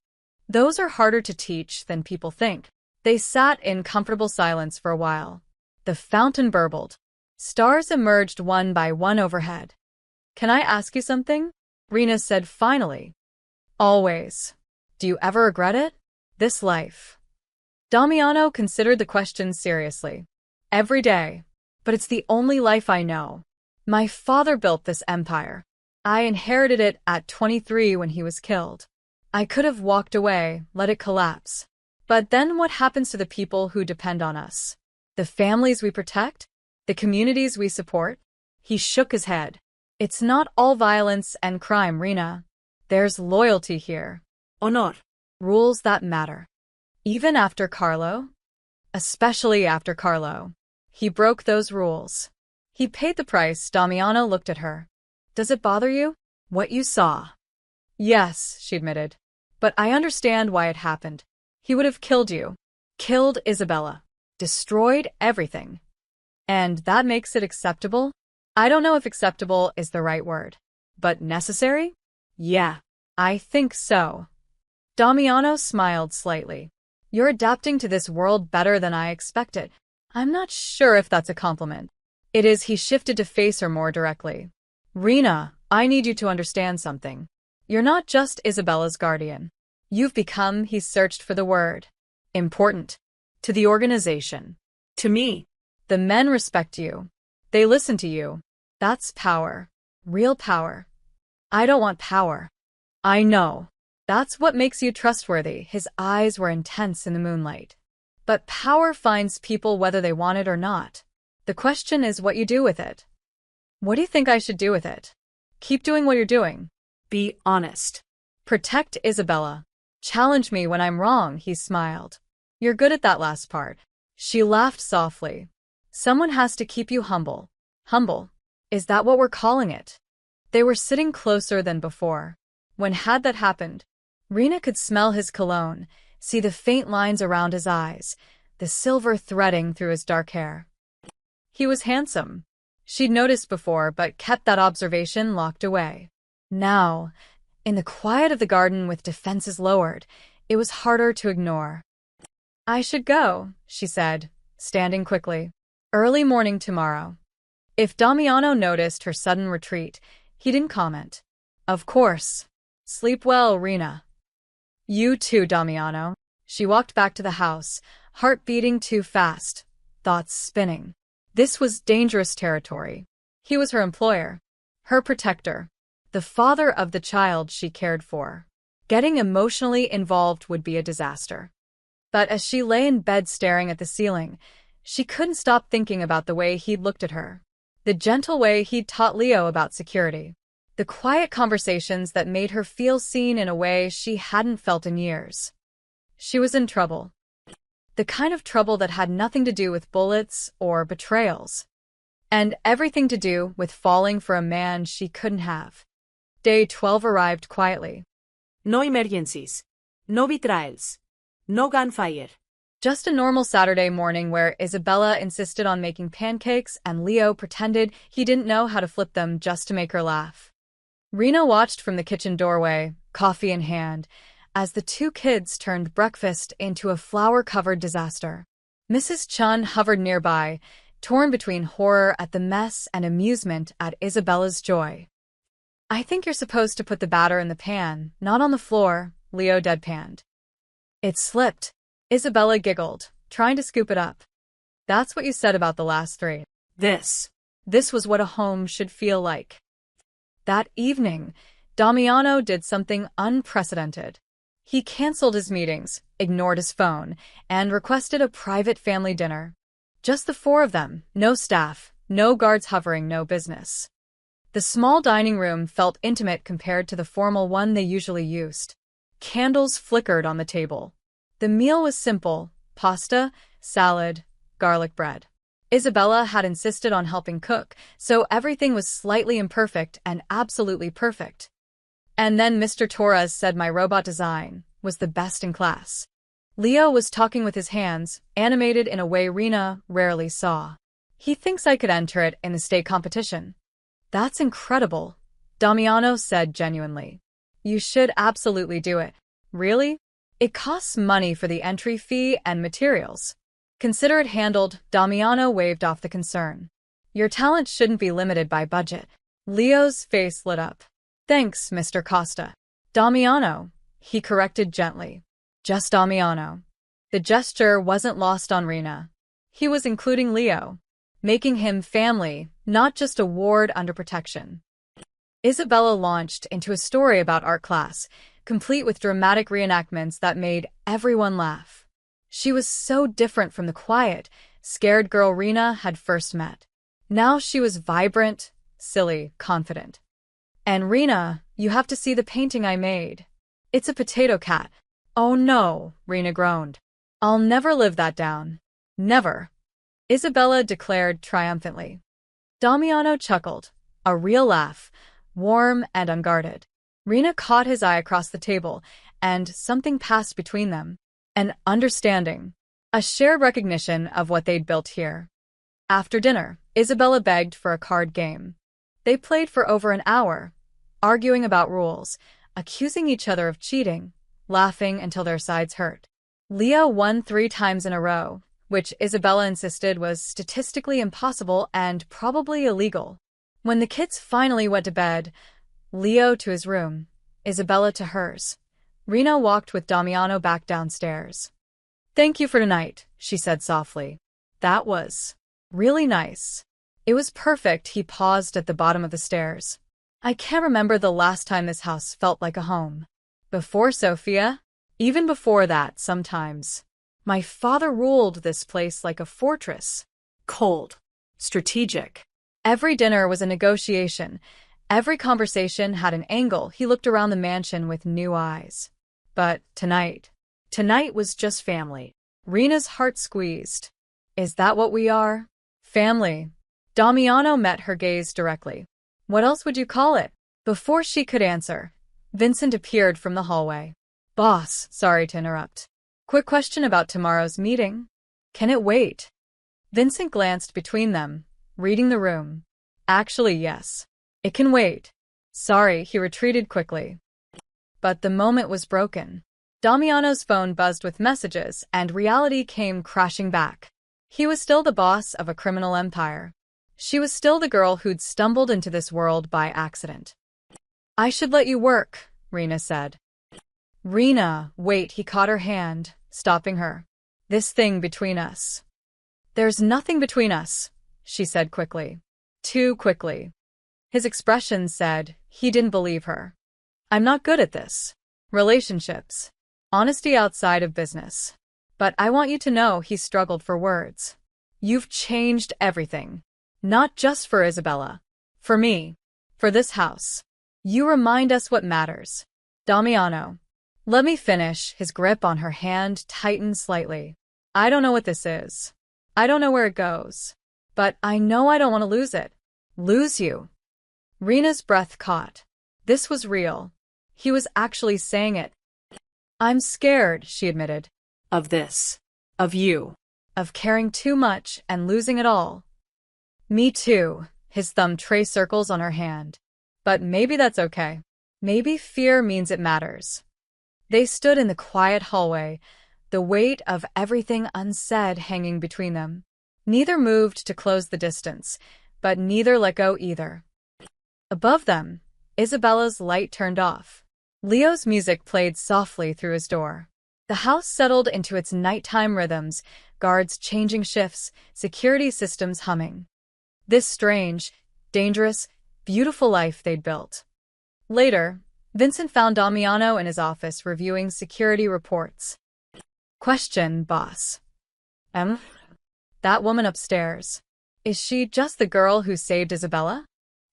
Those are harder to teach than people think. They sat in comfortable silence for a while. The fountain burbled. Stars emerged one by one overhead. Can I ask you something? Rena said finally. Always. Do you ever regret it? This life. Damiano considered the question seriously. Every day. But it's the only life I know. My father built this empire. I inherited it at 23 when he was killed. I could have walked away, let it collapse. But then what happens to the people who depend on us? The families we protect? The communities we support? He shook his head. It's not all violence and crime, Rena. There's loyalty here. Honor. Rules that matter. Even after Carlo? Especially after Carlo. He broke those rules. He paid the price. Damiano looked at her. Does it bother you? What you saw? Yes, she admitted. But I understand why it happened. He would have killed you. Killed Isabella. Destroyed everything. And that makes it acceptable? I don't know if acceptable is the right word. But necessary? Yeah, I think so. Damiano smiled slightly. You're adapting to this world better than I expected. I'm not sure if that's a compliment. It is. He shifted to face her more directly. Rena, I need you to understand something. You're not just Isabella's guardian. You've become, he searched for the word, important. To the organization. To me. The men respect you. They listen to you. That's power. Real power. I don't want power. I know. That's what makes you trustworthy. His eyes were intense in the moonlight. But power finds people whether they want it or not. The question is what you do with it. What do you think I should do with it? Keep doing what you're doing. Be honest. Protect Isabella. Challenge me when I'm wrong, he smiled. You're good at that last part. She laughed softly. Someone has to keep you humble. Humble. Is that what we're calling it? They were sitting closer than before. When had that happened? Rena could smell his cologne, see the faint lines around his eyes, the silver threading through his dark hair. He was handsome. She'd noticed before, but kept that observation locked away. Now, in the quiet of the garden with defenses lowered, it was harder to ignore. I should go, she said, standing quickly. Early morning tomorrow. If Damiano noticed her sudden retreat, he didn't comment. Of course. Sleep well, Rena. You too, Damiano. She walked back to the house, heart beating too fast, thoughts spinning. This was dangerous territory. He was her employer, her protector, the father of the child she cared for. Getting emotionally involved would be a disaster. But as she lay in bed staring at the ceiling, she couldn't stop thinking about the way he'd looked at her. The gentle way he'd taught Leo about security. The quiet conversations that made her feel seen in a way she hadn't felt in years. She was in trouble. The kind of trouble that had nothing to do with bullets or betrayals. And everything to do with falling for a man she couldn't have. Day 12 arrived quietly. No emergencies. No betrayals. No gunfire. Just a normal Saturday morning where Isabella insisted on making pancakes and Leo pretended he didn't know how to flip them just to make her laugh. Rena watched from the kitchen doorway, coffee in hand, as the two kids turned breakfast into a flower-covered disaster. Mrs. Chun hovered nearby, torn between horror at the mess and amusement at Isabella's joy. "I think you're supposed to put the batter in the pan, not on the floor," Leo deadpanned. "It slipped." Isabella giggled, trying to scoop it up. "That's what you said about the last three." This was what a home should feel like. That evening, Damiano did something unprecedented. He canceled his meetings, ignored his phone, and requested a private family dinner. Just the four of them, no staff, no guards hovering, no business. The small dining room felt intimate compared to the formal one they usually used. Candles flickered on the table. The meal was simple: pasta, salad, garlic bread. Isabella had insisted on helping cook, so everything was slightly imperfect and absolutely perfect. And then Mr. Torres said my robot design was the best in class. Leo was talking with his hands, animated in a way Rena rarely saw. "He thinks I could enter it in the state competition." "That's incredible," Damiano said genuinely. "You should absolutely do it." "Really?" "It costs money for the entry fee and materials." "Consider it handled," Damiano waved off the concern. "Your talent shouldn't be limited by budget." Leo's face lit up. "Thanks, Mr. Costa." "Damiano," he corrected gently. "Just Damiano." The gesture wasn't lost on Rena. He was including Leo, making him family, not just a ward under protection. Isabella launched into a story about art class, complete with dramatic reenactments that made everyone laugh. She was so different from the quiet, scared girl Rena had first met. Now she was vibrant, silly, confident. "And Rena, you have to see the painting I made. It's a potato cat." "Oh no," Rena groaned. "I'll never live that down. Never," Isabella declared triumphantly. Damiano chuckled, a real laugh, warm and unguarded. Rena caught his eye across the table, and something passed between them. An understanding, a shared recognition of what they'd built here. After dinner, Isabella begged for a card game. They played for over an hour, arguing about rules, accusing each other of cheating, laughing until their sides hurt. Leo won 3 times in a row, which Isabella insisted was statistically impossible and probably illegal. When the kids finally went to bed, Leo to his room, Isabella to hers, Rena walked with Damiano back downstairs. "Thank you for tonight," she said softly. "That was really nice." "It was perfect." He paused at the bottom of the stairs. "I can't remember the last time this house felt like a home. Before Sophia? Even before that, sometimes. My father ruled this place like a fortress. Cold. Strategic. Every dinner was a negotiation. Every conversation had an angle. He looked around the mansion with new eyes. But tonight was just family. Rena's heart squeezed. "Is that what we are? Family?" Damiano met her gaze directly. "What else would you call it?" Before she could answer, Vincent appeared from the hallway. "Boss, sorry to interrupt. Quick question about tomorrow's meeting. Can it wait?" Vincent glanced between them, reading the room. "Actually, yes. It can wait." "Sorry," he retreated quickly. But the moment was broken. Damiano's phone buzzed with messages, and reality came crashing back. He was still the boss of a criminal empire. She was still the girl who'd stumbled into this world by accident. "I should let you work," Rena said. "Rena, wait," he caught her hand, stopping her. "This thing between us." "There's nothing between us," she said quickly. Too quickly. His expression said he didn't believe her. "I'm not good at this. Relationships. Honesty outside of business. But I want you to know," he struggled for words. "You've changed everything. Not just for Isabella. For me. For this house. You remind us what matters." "Damiano. Let me finish." His grip on her hand tightened slightly. "I don't know what this is. I don't know where it goes. But I know I don't want to lose it." "Lose you?" Rena's breath caught. This was real. He was actually saying it. "I'm scared," she admitted. Of this. Of you. Of caring too much and losing it all. "Me too." His thumb traced circles on her hand. "But maybe that's okay. Maybe fear means it matters." They stood in the quiet hallway, the weight of everything unsaid hanging between them. Neither moved to close the distance, but neither let go either. Above them, Isabella's light turned off. Leo's music played softly through his door. The house settled into its nighttime rhythms, guards changing shifts, security systems humming. This strange, dangerous, beautiful life they'd built. Later, Vincent found Damiano in his office reviewing security reports. Question, boss. That woman upstairs. Is she just the girl who saved Isabella?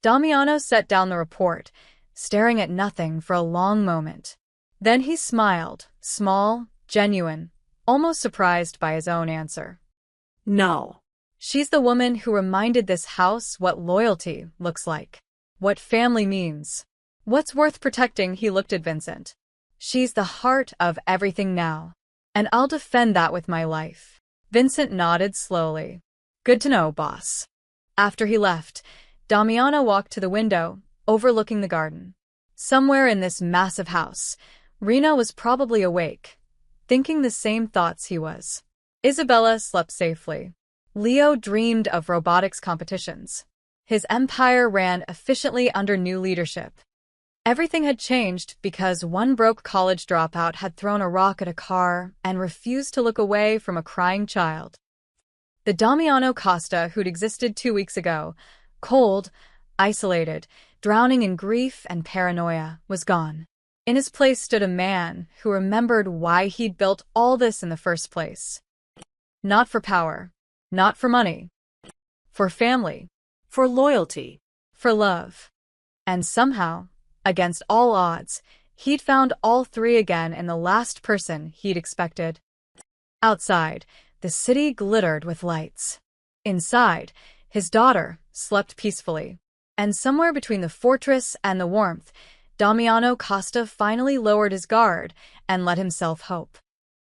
Damiano set down the report, staring at nothing for a long moment. Then he smiled, small, genuine, almost surprised by his own answer. No. She's the woman who reminded this house what loyalty looks like, what family means, what's worth protecting. He looked at Vincent. She's the heart of everything now, and I'll defend that with my life. Vincent nodded slowly. Good to know, boss. After he left, Damiano walked to the window, overlooking the garden. Somewhere in this massive house, Rena was probably awake, thinking the same thoughts he was. Isabella slept safely. Leo dreamed of robotics competitions. His empire ran efficiently under new leadership. Everything had changed because one broke college dropout had thrown a rock at a car and refused to look away from a crying child. The Damiano Costa who'd existed 2 weeks ago, cold, isolated, drowning in grief and paranoia, was gone. In his place stood a man who remembered why he'd built all this in the first place. Not for power, not for money, for family, For loyalty. for love. And somehow, against all odds, he'd found all three again in the last person he'd expected. Outside, the city glittered with lights. Inside, his daughter slept peacefully. And somewhere between the fortress and the warmth, Damiano Costa finally lowered his guard and let himself hope.